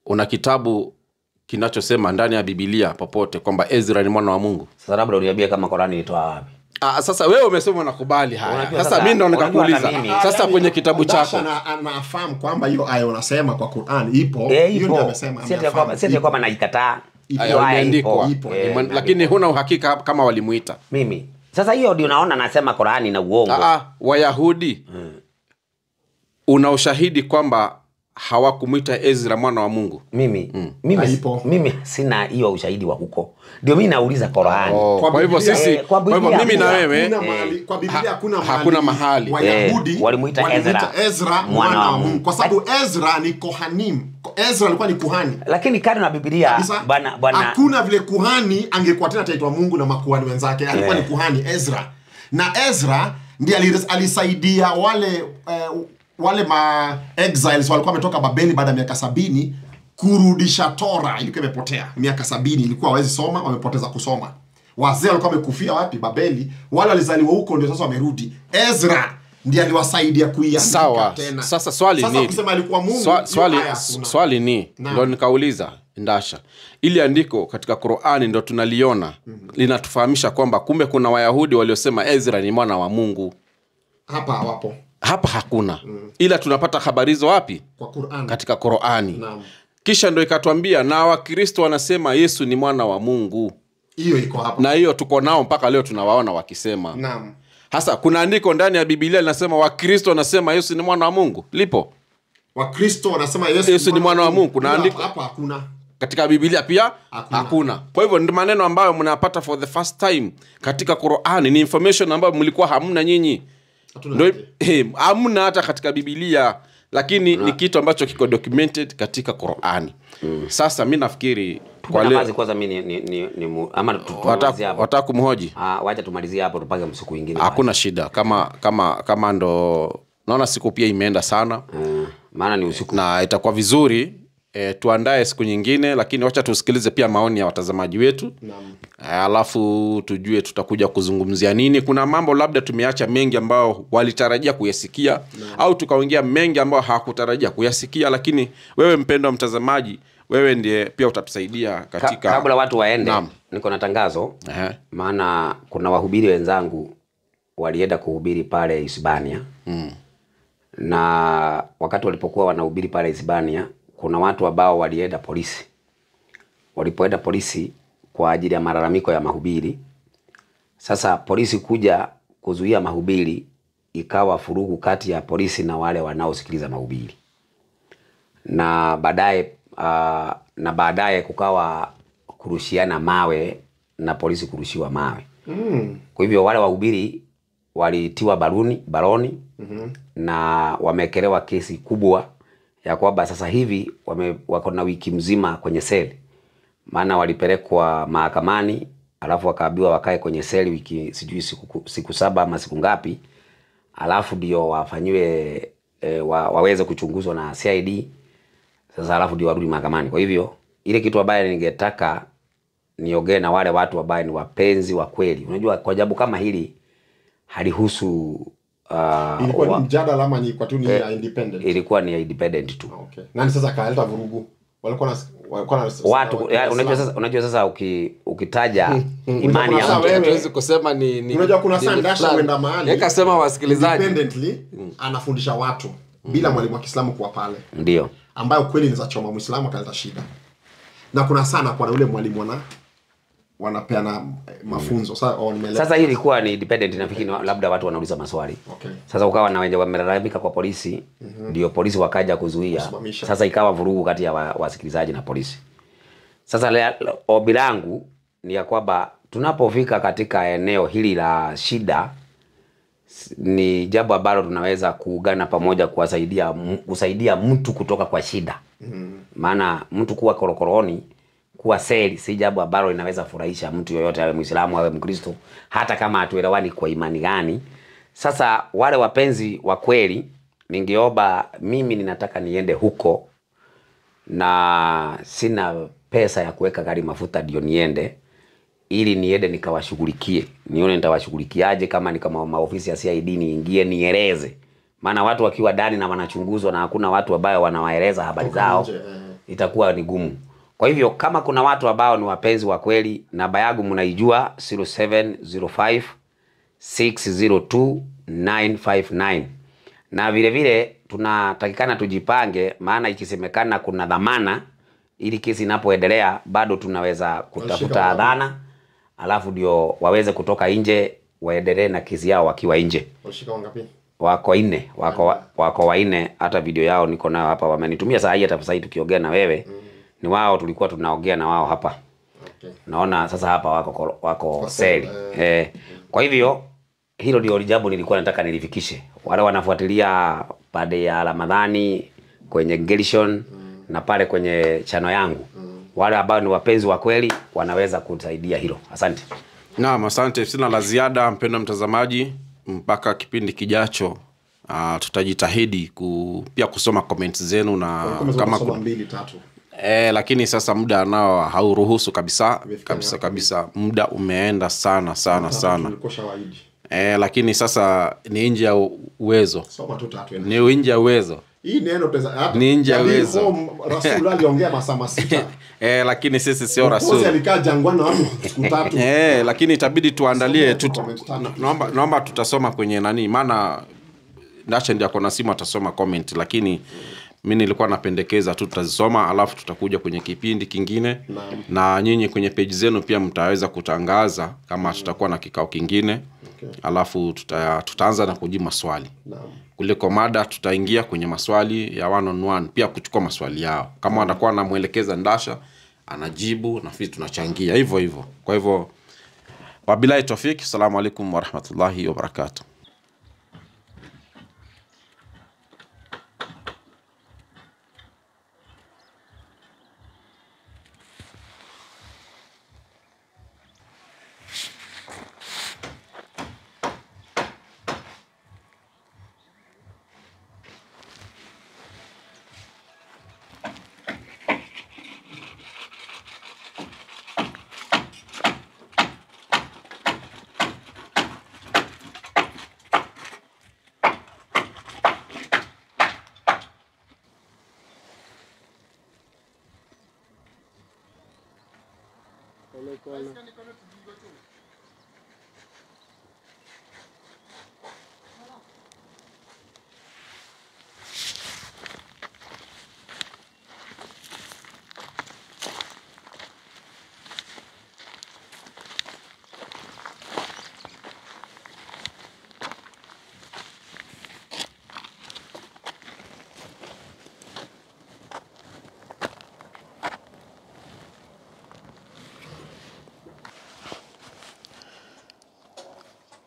Una kitabu kinachosema ndani ya Biblia popote kwamba Ezra ni mwana wa Mungu? Sasa labda uniambie kama Qur'an ilitoa wapi. Sasa wewe umesema unakubali haya. Sasa mimi ndo nikakuuliza. Sasa kwenye kitabu chako anafahamu kwamba hiyo aya unasema kwa Qur'an ipo. Hiyo ndio amesema. Sio kwamba naikataa. Imeandikwa. Lakini huna uhakika kama walimuita. Mimi. Sasa hiyo ndio unaona nasema Qur'ani na uongo. Wayahudi. Una ushahidi kwamba hawakumuita Ezra mwana wa Mungu? Mimi sina hiyo ushahidi wa huko. Ndio mimi nauliza Qur'ani. Kwa hivyo sisi, kwa hivyo mimi na wewe kwa Biblia hakuna mahali Wayahudi walimuita Ezra mwana wa Mungu kwa sababu Ezra ni kohanim. Ezra alikuwa ni kuhani. Lakini kadri na Biblia bwana hakuna vile kuhani angekuwa tena ataitwa Mungu na makuhani wenzake. Alikuwa ni kuhani Ezra. Na Ezra ndiye alisaidia wale exiles walikuwa wametoka Babeli baada ya miaka 70 kurudisha Torah ilikuwa imepotea. Miaka 70 ilikuwa hawezi soma, wamepoteza kusoma. Wazee walikuwa wamekufia wapi? Babeli. Wale walizaliwa huko ndio sasa wamerudi. Ezra ndiye aliwasaidia kuiandika tena. Sasa swali ni kusema alikuwa Mungu. Swali ni ndio nikauliza Ndasha. Ili andiko katika Qur'ani ndio tunaliona linatufahamisha kwamba kumbe kuna Wayahudi waliosema Ezra ni mwana wa Mungu. Hapa hawapo. Hapa hakuna. Ila tunapata habari hizo wapi? Kwa Qur'ani. Katika Qur'ani. Kisha ndio ikatuambia na Wakristo wanasema Yesu ni mwana wa Mungu. Hiyo iko hapa. Na hiyo tuko nao mpaka leo tunawaona wakisema. Naam. Hasa kuna andiko ndani ya Biblia linasema Wakristo wanasema Yesu ni mwana wa Mungu? Lipo? Wakristo wanasema Yesu ni mwana wa Mungu. Kuna andiko hapa hakuna. Katika Biblia pia hakuna. Kwa hivyo ndio maneno ambayo mnapata for the first time katika Qur'ani, ni information ambayo mlikuwa hamna nyinyi. Ndio hamna hata katika Biblia, lakini ni kitu ambacho kiko documented katika Qur'ani. Sasa mimi nafikiri kwa leo kwanza mimi ama tumalizie hapo. Wataka kumhoji? Wacha tumalizie hapo tupage msiku mwingine. Hakuna shida. Kama ndo naona siku pia imeenda sana. Maana ni usiku. Na itakuwa vizuri tuandae siku nyingine, lakini wacha tusikilize pia maoni ya watazamaji wetu. Alafu tujue tutakuja kuzungumzia nini. Kuna mambo labda tumeacha mengi ambao walitarajia kuyasikia au tukaongea mengi ambao hawakutarajia kuyasikia, lakini wewe mpendwa mtazamaji, wewe ndiye pia utatusaidia katika kabla watu waende. Niko na tangazo. Maana kuna wahubiri wenzangu walienda kuhubiri pale Hispania. Na wakati walipokuwa wanahubiri pale Hispania, kuna watu ambao walienda polisi. Walipoenda polisi kwa ajili ya malalamiko ya mahubiri. Sasa polisi kuja kuzuia mahubiri, ikawa furugu kati ya polisi na wale wanaosikiliza mahubiri. Na baadaye kukawa kurushiana mawe na polisi kurushiwa mawe. Kwa hivyo wale wahubiri walitiwa baroni na wamekelewa kesi kubwa ya kwamba sasa hivi wako na wiki mzima kwenye seli. Maana walipelekwa mahakamani, alafu wakaambiwa wakae kwenye seli wiki sijui siku 7 ama siku ngapi, alafu ndio wafanyiwe waweze kuchunguzwa na CID. Sasa alafu ndio warudi mahakamani. Kwa hivyo ile kitu ambaye ningetaka niongee na wale watu ambao ni wapenzi wa kweli. Unajua kwa jambo kama hili halihusu ilikuwa ni mjadala ama ni kwa tu ni independent? Ilikuwa ni independent tu. Okay. Nani sasa kaleta vurugu? Walikuwa na watu unajua sasa ukitaja imani ya mtu hatuwezi kusema ni unajua kuna Sandasha kwenda mahali akasema wasikilizaji independently anafundisha watu bila mwalimu wa Kiislamu kwa pale. Ndio. Ambayo kweli ni za choma Muislamu akaleta shida. Na kuna sana kwa ule mwalimu wanapeana mafunzo. Sasa hii ilikuwa ni independent, nafikiri labda watu wanauliza maswali. Okay. Sasa ukawa na wenye wamelalamika kwa polisi, ndio polisi wakaja kuzuia. Sasa ikawa vurugu kati ya wasikilizaji na polisi. Sasa ombi langu ni ya kwamba tunapofika katika eneo hili la shida, ni jambo ambalo tunaweza kuungana pamoja kusaidia mtu kutoka kwa shida. Maana mtu kuwa korokoroni, kuwa seli, si jambo ambalo linaweza furahisha mtu yoyote, awe Muislamu awe Mkristo, hata kama hatuelewani kwa imani gani. Sasa wale wapenzi wa kweli, ningeomba, mimi ninataka niende huko na sina pesa ya kuweka gari mafuta ndio niende, ili niende nikawashughulikie. Nione nitawashughulikiaje, kama ni kama maofisi ya CID niingie nieleze. Maana watu wakiwa ndani na wanachunguzwa na hakuna watu ambao wanawaeleza habari zao, itakuwa ni gumu. Kwa hivyo kama kuna watu ambao ni wapenzi wa kweli, namba yangu mnaijua 0705 602 959. Na vile vile tunatakikana tujipange, maana ikisemekana kuna dhamana, ili kesi inapoendelea bado tunaweza kutafuta adhana, alafu ndio waweze kutoka nje waendelee na kesi yao wakiwa nje. Washika wangapi? Wako 4, wako 4. Hata video yao niko nayo hapa, wamenitumia saa hii. Hata sasa hivi tukiongea na wewe, ni wao tulikuwa tunaongea na wao hapa. Okay. Naona sasa hapa wako seli. Kwa hivyo hilo ndio jambo nilikuwa nataka nilifikishe. Wale wanafuatilia pade ya Ramadhani kwenye Gelishon na pale kwenye chano yangu, wale ambao ni wapenzi wa kweli wanaweza kusaidia hilo. Asante. Naam, asante. Sina la ziada, mpendwa mtazamaji, mpaka kipindi kijacho. Tutajitahidi pia kusoma comments zenu, na kama 2 3. Lakini sasa muda nao hauruhusu kabisa. Muda umeenda sana. Lakini sasa ni nje ya uwezo. Soma tu 3. Ni nje ya uwezo. Hii neno pesa. Ni nje ya uwezo. Rasul aliongea masaa 6. Lakini sisi sio rasul. Moses alikaa jangwani watu siku 3. Lakini itabidi tuandalie naomba tutasoma kwenye nani, maana Nasha ndio akona simu atasoma comment, lakini mimi nilikuwa napendekeza tu tutazisoma, alafu tutakuja kwenye kipindi kingine. Na nyinyi kwenye page zenu pia mtaweza kutangaza kama tutakuwa na kikao kingine. Alafu tutaanza na kujibu maswali. Kuliko mada, tutaingia kwenye maswali ya one on one, pia kuchukua maswali yao. Kama watakuwa na muelekeza Ndasha, anajibu na sisi tunachangia hivyo. Kwa hivyo wabillahi tawfik. Assalamu alaikum warahmatullahi wabarakatuh.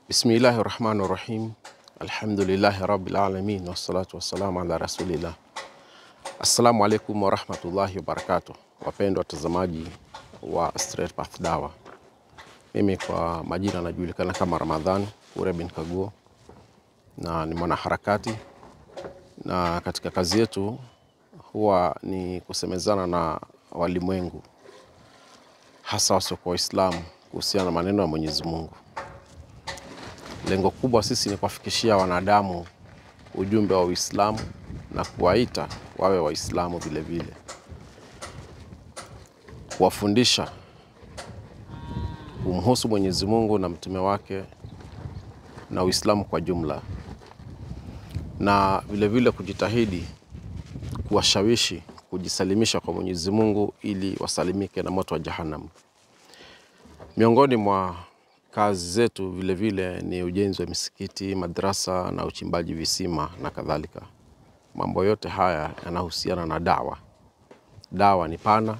Bismillahirrahmanirrahim. Alhamdulillahi rabbil alamin, wassalatu wassalamu ala rasulillah. Assalamu alaikum warahmatullahi wabarakatuh. Wapendwa watazamaji wa Straight Path Dawa. Mimi kwa majina najulikana kama Ramadhan Kure bin Kaguo, na ni mwanaharakati, na katika kazi yetu huwa ni kusemezana na walimwengu, hasa wasiokuwa Waislamu, kuhusiana na maneno ya Mwenyezi Mungu. Lengo kubwa sisi ni kuwafikishia wanadamu ujumbe wa Uislamu na kuwaita wawe Waislamu vile vile. Kuwafundisha kumhusu Mwenyezi Mungu na mtume wake na Uislamu kwa jumla. Na vile vile kujitahidi kuwashawishi kujisalimisha kwa Mwenyezi Mungu ili wasalimike na moto wa Jahannam. Miongoni mwa kazi zetu vile vile ni ujenzi wa misikiti, madrasa na uchimbaji visima na kadhalika. Mambo yote haya yanahusiana na dawa. Dawa ni pana,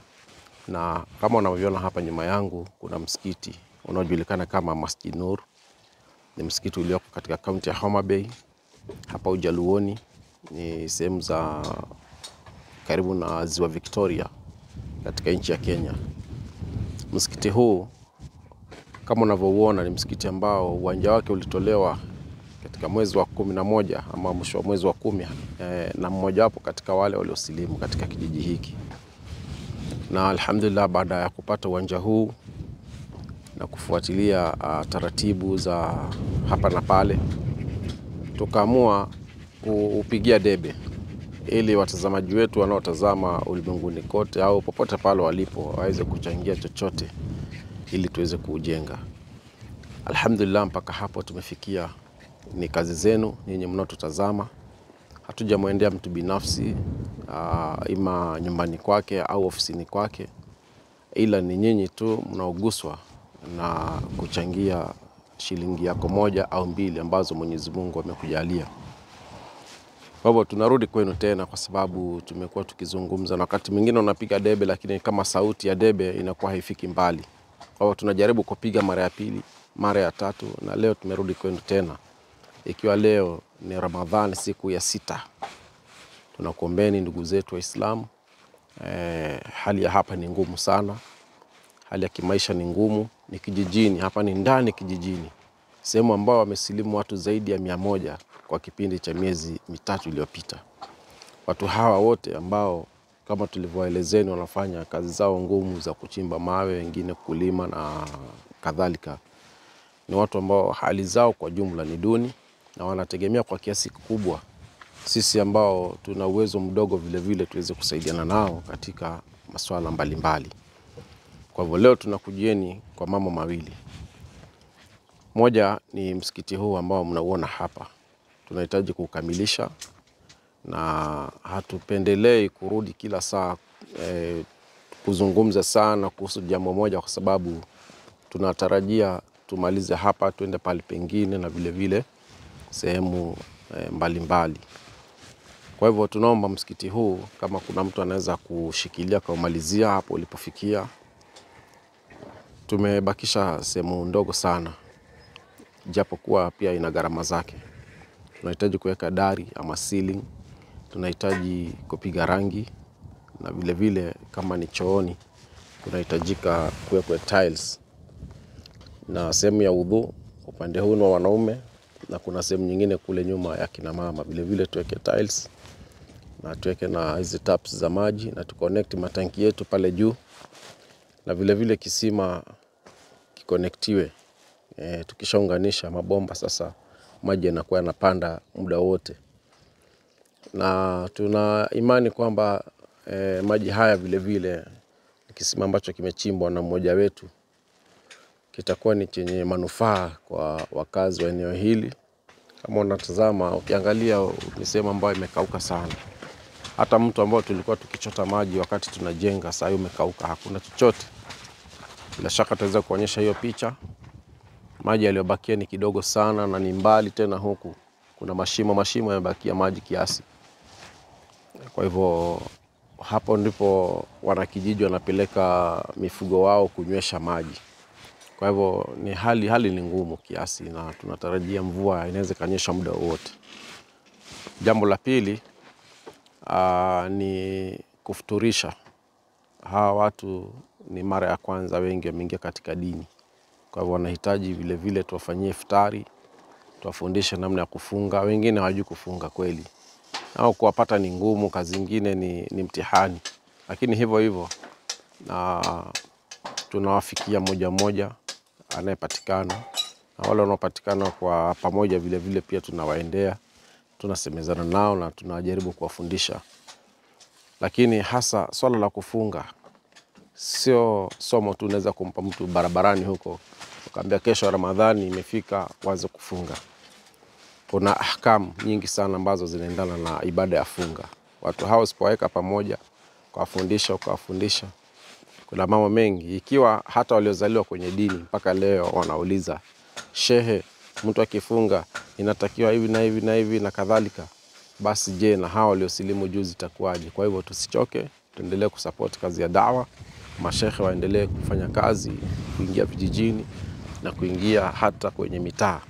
na kama unavyoona hapa nyuma yangu kuna msikiti unaojulikana kama Masjid Nur. Ni msikiti ulioko katika kaunti ya Homa Bay, hapa Ujaluoni, ni sehemu za karibu na Ziwa Victoria katika nchi ya Kenya. Msikiti huu kama unavyoona ni msikiti ambao uwanja wake ulitolewa katika mwezi wa 11 ama mwisho wa mwezi wa 10, na mmoja wapo katika wale waliosilimu katika kijiji hiki. Na alhamdulillah, baada ya kupata uwanja huu na kufuatilia taratibu za hapa na pale, tukaamua kupigia debe ili watazamaji wetu wanaotazama ulimwenguni kote au popote pale walipo waweze kuchangia chochote ili tuweze kuujenga. Alhamdulillah, mpaka hapo tumefikia. Ni kazi zenu nyinyi mnaotutazama. Hatujamwendea mtu binafsi ima nyumbani kwake au ofisini kwake, ila ni nyinyi tu mnaoguswa na kuchangia shilingi yako moja au mbili ambazo Mwenyezi Mungu amekujalia. Kwa hivyo tunarudi kwenu tena, kwa sababu tumekuwa tukizungumza na wakati mwingine unapiga debe lakini kama sauti ya debe inakuwa haifiki mbali. Kwa hivyo tunajaribu kupiga mara ya pili, mara ya tatu, na leo tumerudi kwenu tena. Ikiwa leo ni Ramadhani, siku ya 6, tunakuombeni ndugu zetu Waislamu. Hali ya hapa ni ngumu sana. Hali ya kimaisha ni ngumu. Ni kijijini, hapa ni ndani kijijini. Sehemu ambao wamesilimu watu zaidi ya 100 kwa kipindi cha miezi 3 iliyopita. Watu hawa wote ambao kama tulivyoelezeni wanafanya kazi zao ngumu za kuchimba mawe, wengine kulima na kadhalika, ni watu ambao hali zao kwa jumla ni duni, na wanategemea kwa kiasi kikubwa sisi ambao tuna uwezo mdogo vile vile tuweze kusaidiana nao katika masuala mbalimbali. Kwa hivyo leo tunakujieni kwa mambo mawili. Moja ni msikiti huu ambao mnauona hapa. Tunahitaji kukamilisha, na hatupendelei kurudi kila saa kuzungumza sana kuhusu jambo moja, kwa sababu tunatarajia tumalize hapa tuende pale pengine na vile vile sehemu mbalimbali. Kwa hivyo tunaomba msikiti huu, kama kuna mtu anaweza kushikilia kwa kumalizia hapo ulipofikia. Tumebakisha sehemu ndogo sana, japokuwa pia ina gharama zake. Tunahitaji kuweka dari ama ceiling, tunahitaji kupiga rangi, na vile vile kama ni chooni kunahitajika kuwekwe tiles, na sehemu ya udhu upande huu wa wanaume, na kuna sehemu nyingine kule nyuma ya kina mama vile vile tuweke tiles, na tuweke na hizi taps za maji, na tuconnect matanki yetu pale juu, na vile vile kisima kikonektiwe. Tukishaunganisha mabomba sasa maji yanakuwa yanapanda muda wote, na tuna imani kwamba maji haya vile vile kisima ambacho kimechimbwa na mmoja wetu kitakuwa ni chenye manufaa kwa wakazi wa eneo hili. Kama unatazama ukiangalia ni sehemu ambayo imekauka sana. Hata mtu ambao tulikuwa tukichota maji wakati tunajenga sasa umekauka, hakuna chochote. Bila shaka tutaweza kuonyesha hiyo picha. Maji yaliyobakia ni kidogo sana, na ni mbali tena huku. Kuna mashimo yamebakia maji kiasi. Kwa hivyo hapo ndipo wanakijiji wanapeleka mifugo wao kunywesha maji. Kwa hivyo ni hali ni ngumu kiasi, na tunatarajia mvua inaweza kanyesha muda wote. Jambo la pili ni kufuturisha. Hawa watu ni mara ya kwanza wengi wameingia katika dini. Kwa hivyo wanahitaji vile vile tuwafanyie iftari, tuwafundishe namna ya kufunga. Wengine hawajui kufunga kweli, au kuwapata ni ngumu, kazi nyingine ni mtihani. Lakini hivyo na tunawafikia moja anayepatikana, na wale wanaopatikana kwa pamoja vile vile pia tunawaendea, tunasemezana nao na tunajaribu kuwafundisha. Lakini hasa swala la kufunga sio somo tu unaweza kumpa mtu barabarani huko ukamwambia kesho Ramadhani imefika waanze kufunga. Kuna ahkam nyingi sana ambazo zinaendana na ibada ya funga. Watu hao usipoweka pamoja ukawafundisha kuna mambo mengi, ikiwa hata waliozaliwa kwenye dini mpaka leo wanauliza, shehe, mtu akifunga inatakiwa hivi na hivi na hivi na kadhalika, basi je, na hao waliosilimu juzi itakuwaje? Kwa hivyo tusichoke, tuendelee kusupport kazi ya dawa, mashehe waendelee kufanya kazi, kuingia vijijini na kuingia hata kwenye mitaa.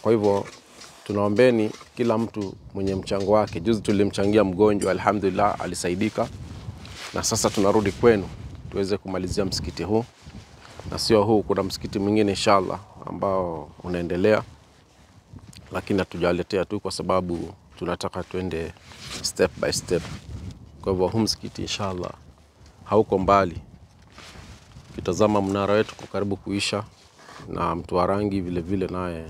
Kwa hivyo tunaombeni kila mtu mwenye mchango wake. Juzi tulimchangia mgonjwa, alhamdulillah alisaidika, na sasa tunarudi kwenu tuweze kumalizia msikiti huu, na sio huu, kuna msikiti mwingine inshallah ambao unaendelea, lakini hatujaletea tu kwa sababu tunataka tuende step by step. Kwa hivyo huu msikiti inshallah hauko mbali. Kitazama mnara wetu kwa karibu kuisha, na mtu wa rangi vile vile naye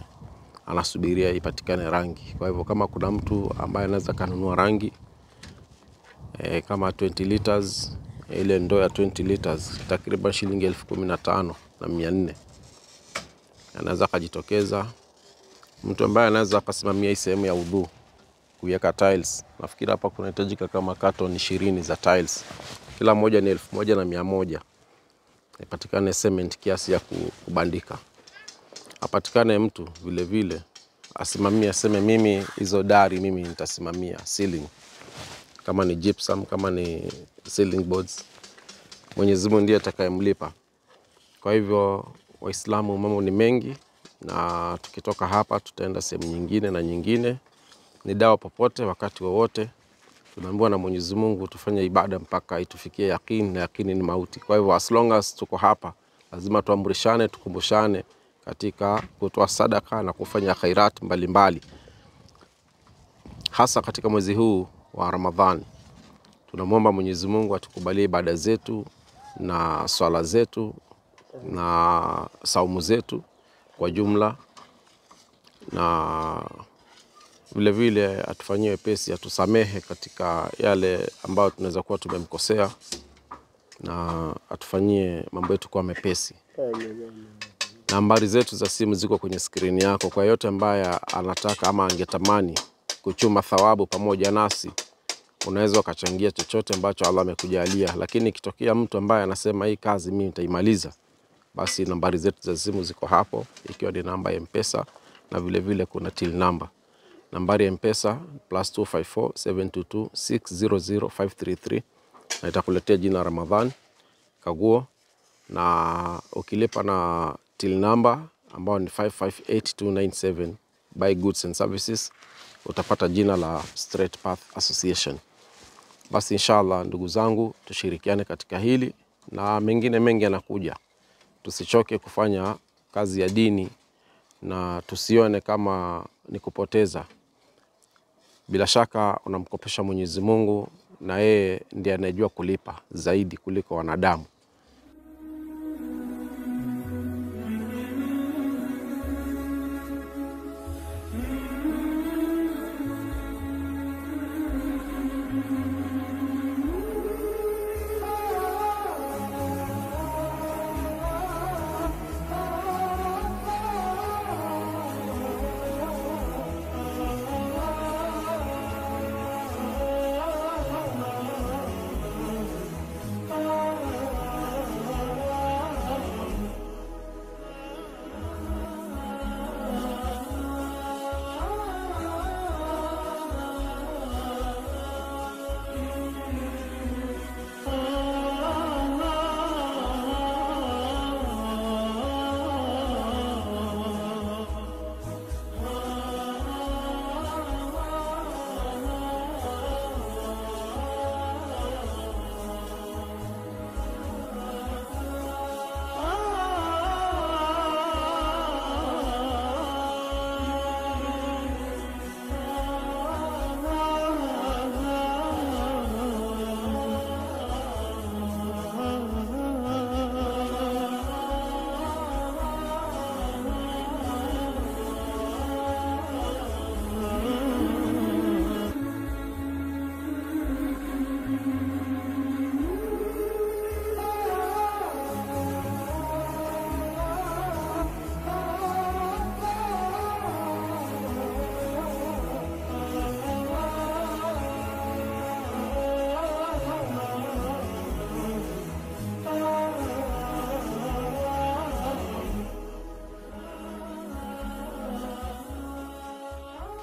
anasubiria ipatikane rangi. Kwa hivyo kama kuna mtu ambaye anaweza kanunua rangi kama 20 liters, ile ndoo ya 20 liters takriban shilingi 15,400, anaweza kujitokeza. Mtu ambaye anaweza akasimamia hii sehemu ya udhu, kuweka tiles, nafikiri hapa kunahitajika kama carton 20 za tiles, kila moja ni 1,100. Ipatikane cement kiasi ya kubandika. Apatikane mtu vile vile asimamia, aseme mimi hizo dari mimi nitasimamia ceiling, kama ni gypsum, kama ni ceiling boards, Mwenyezi Mungu ndiye atakayemlipa. Kwa hivyo Waislamu mambo ni mengi, na tukitoka hapa tutaenda sehemu nyingine na nyingine. Ni dawa popote wakati wowote. Tunaambiwa na Mwenyezi Mungu tufanye ibada mpaka itufikie yakini, na yakini ni mauti. Kwa hivyo as long as tuko hapa lazima tuamrishane, tukumbushane katika kutoa sadaka na kufanya khairat mbalimbali, hasa katika mwezi huu wa Ramadhani. Tunamwomba Mwenyezi Mungu atukubalie ibada zetu na swala zetu na saumu zetu kwa jumla, na vile vile atufanyie wepesi, atusamehe katika yale ambayo tunaweza kuwa tumemkosea, na atufanyie mambo yetu kuwa mepesi. Nambari zetu za simu ziko kwenye skrini yako. Kwa yote ambaye anataka ama angetamani kuchuma thawabu pamoja nasi, unaweza ukachangia chochote ambacho Allah amekujalia. Lakini ikitokea mtu ambaye anasema hii kazi mimi nitaimaliza, basi nambari zetu za simu ziko hapo, ikiwa ni namba ya M-Pesa na vile vile kuna till number. Nambari ya M-Pesa +254 722 600 533, na itakuletea jina Ramadhan Kaguo, na ukilipa na till number ambao ni 558297 Buy Goods and Services, utapata jina la Straight Path Association. Basi inshallah ndugu zangu, tushirikiane katika hili na mengine mengi yanakuja. Tusichoke kufanya kazi ya dini na tusione kama ni kupoteza. Bila shaka unamkopesha Mwenyezi Mungu, na yeye ndiye anayejua kulipa zaidi kuliko wanadamu.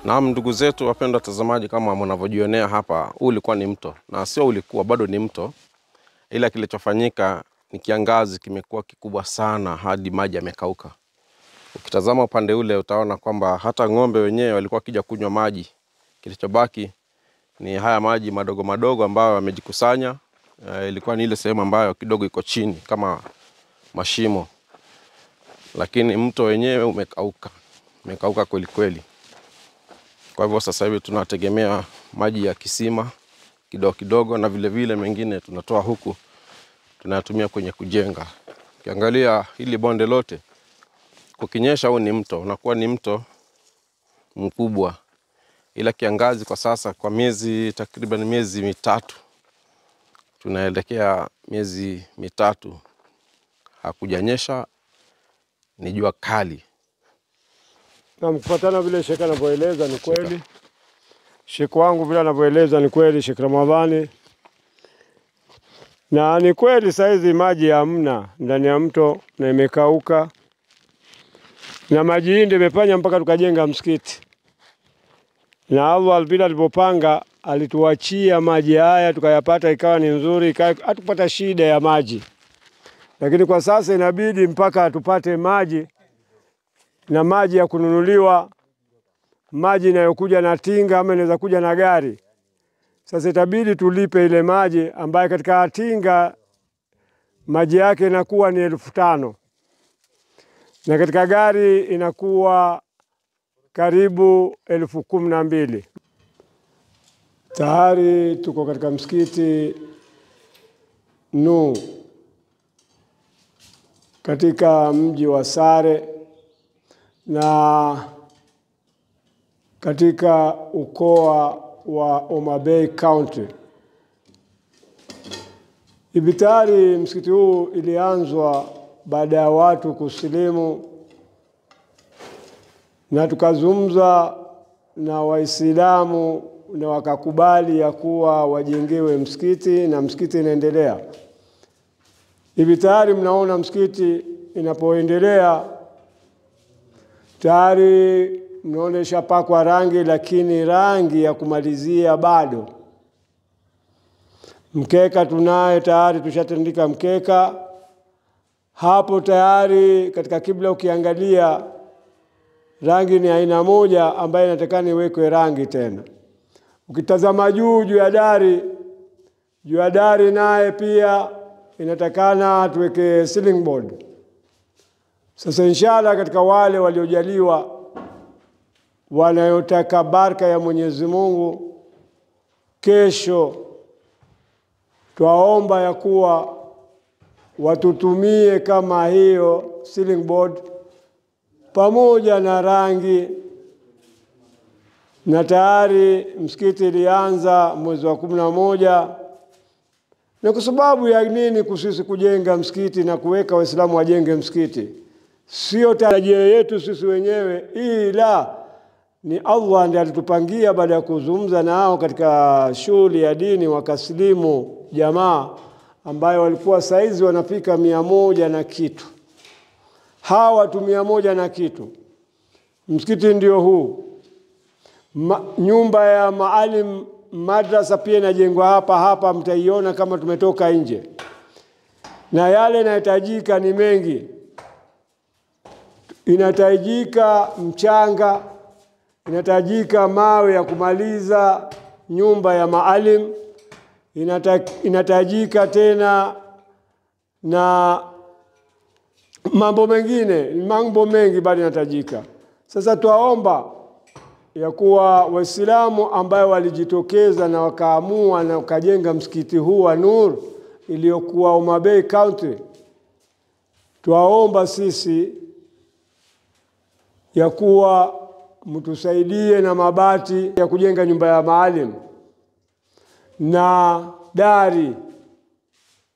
Naam, ndugu zetu wapendwa watazamaji, kama mnavyojionea hapa, huu ulikuwa ni mto, na sio ulikuwa, bado ni mto, ila kilichofanyika ni kiangazi kimekuwa kikubwa sana hadi maji yamekauka. Ukitazama upande ule utaona kwamba hata ng'ombe wenyewe walikuwa kija kunywa maji. Kilichobaki ni haya maji madogo madogo ambayo yamejikusanya. Ilikuwa ni ile sehemu ambayo kidogo iko chini kama mashimo, lakini mto wenyewe umekauka kweli kweli. Kwa hivyo sasa hivi tunategemea maji ya kisima kidogo kidogo, na vile vile mengine tunatoa huku tunatumia kwenye kujenga. Ukiangalia hili bonde lote, kukinyesha huu ni mto, unakuwa ni mto mkubwa. Ila kiangazi kwa sasa, kwa takriban miezi mitatu, tunaelekea miezi mitatu, hakujanyesha, ni jua kali. Na kufuatana vile Sheikh anavyoeleza ni kweli. Sheikh wangu vile anavyoeleza ni kweli, Sheikh Ramadhani. Na ni kweli saizi maji hamna ndani ya mto na imekauka. Na maji hii ndio imefanya mpaka tukajenga msikiti. Na Allah bila alipopanga alituachia maji haya tukayapata, ikawa ni nzuri, hatupata shida ya maji. Lakini kwa sasa inabidi mpaka tupate maji, na maji ya kununuliwa, maji inayokuja na tinga ama inaweza kuja na gari. Sasa itabidi tulipe ile maji ambayo katika tinga maji yake inakuwa ni 1500. Na katika gari inakuwa karibu 1012. Tayari tuko katika msikiti Nur katika mji wa Sare na katika ukoa wa Homa Bay County. Ibitari msikiti huu ilianzwa baada ya watu kusilimu, na tukazungumza na Waislamu na wakakubali ya kuwa wajengewe msikiti, na msikiti inaendelea. Hivi tayari mnaona msikiti inapoendelea, tayari mnaona ishapakwa rangi, lakini rangi ya kumalizia bado. Mkeka tunaye tayari, tushatandika mkeka. Hapo tayari katika kibla ukiangalia rangi ni aina moja ambayo inatakana iwekwe rangi tena. Ukitazama juu ya dari naye pia inatakana tuweke ceiling board. Sasa inshallah katika wale waliojaliwa wanayotaka baraka ya Mwenyezi Mungu, kesho twaomba ya kuwa watutumie kama hiyo ceiling board pamoja na rangi. Na tayari msikiti ilianza mwezi wa 11. Na kwa sababu ya nini kusisi kujenga msikiti na kuweka Waislamu wajenge msikiti? Sio tarajio yetu sisi wenyewe, ila ni Allah ndiye alitupangia baada ya kuzungumza nao katika shule ya dini, wakaslimu jamaa ambayo walikuwa saizi wanafika 100 na kitu. Hawa watu 100 na kitu. Msikiti ndio huu. Nyumba ya maalim madrasa pia inajengwa hapa mtaiona kama tumetoka nje. Na yale yanayohitajika ni mengi. Inahitajika mchanga, inahitajika mawe ya kumaliza nyumba ya maalim, inahitajika tena na mambo mengi bado inahitajika. Sasa tuwaomba ya kuwa Waislamu ambao walijitokeza na wakaamua na wakajenga msikiti huu wa Nur iliyokuwa Homa Bay County, tuwaomba sisi ya kuwa mtusaidie na mabati ya kujenga nyumba ya maalim na dari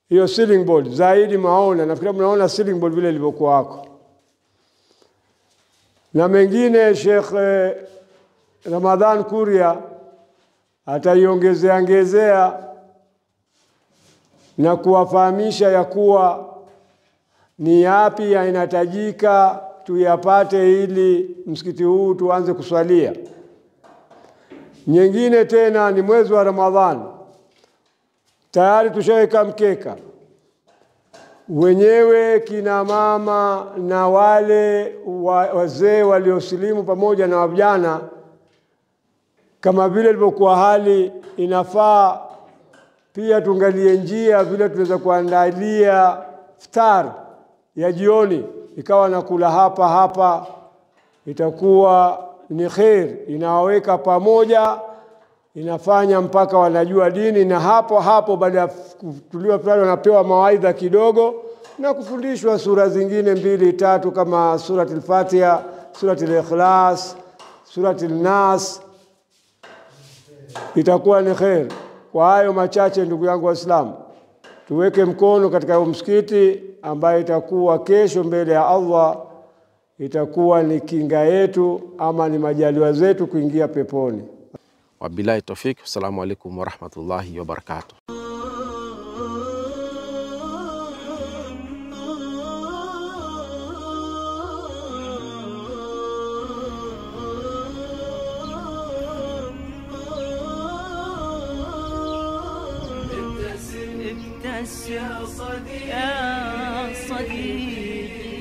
hiyo ceiling board zaidi. Nafikiri mnaona ceiling board vile ilivyokuwa wako, na mengine Sheikh Ramadhan Kuria ataiongezea na kuwafahamisha ya kuwa ni yapi inahitajika tuyapate ili msikiti huu tuanze kuswalia. Nyingine tena ni mwezi wa Ramadhani. Tayari tushaweka mkeka. Wenyewe kina mama na wale wazee waliosilimu pamoja na vijana, kama vile ilivyokuwa hali, inafaa pia tungalie njia vile tunaweza kuandalia iftar ya jioni, ikawa nakula hapa, itakuwa ni khair, inawaweka pamoja, inafanya mpaka wanajua dini, na hapo baada ya kutuliwa fulani wanapewa mawaidha kidogo na kufundishwa sura zingine 2-3 kama suratul Fatiha, suratul Ikhlas, suratul Nas. Itakuwa ni khair. Kwa hayo machache, ndugu yangu Waislamu, tuweke mkono katika msikiti ambaye itakuwa kesho mbele ya Allah itakuwa ni kinga yetu ama ni majaliwa zetu kuingia peponi. Wabillahi tawfik. Assalamu alaikum warahmatullahi wabarakatuh. يا صديقي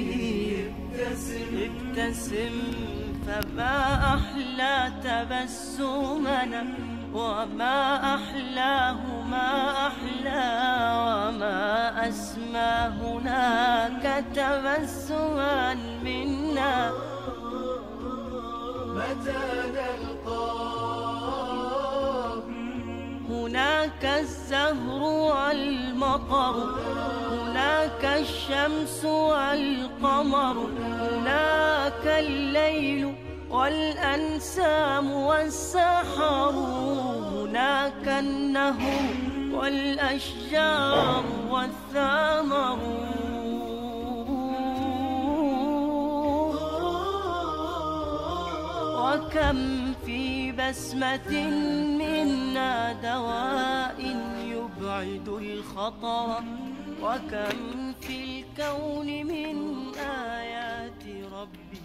ابتسم فما أحلى تبسمنا وما أحلاه ما أحلى وما أسمى هناك تبسما منا متى نلقاه هناك الزهر والمطر هناك الشمس والقمر هناك الليل والأنسام والسحر هناك النهر والأشجار والثمر وكم في بسمة منا دواء يبعد الخطر وكم في الكون من آيات ربي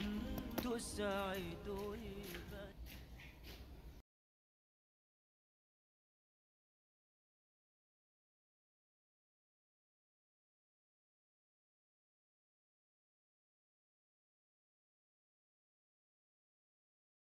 تسعد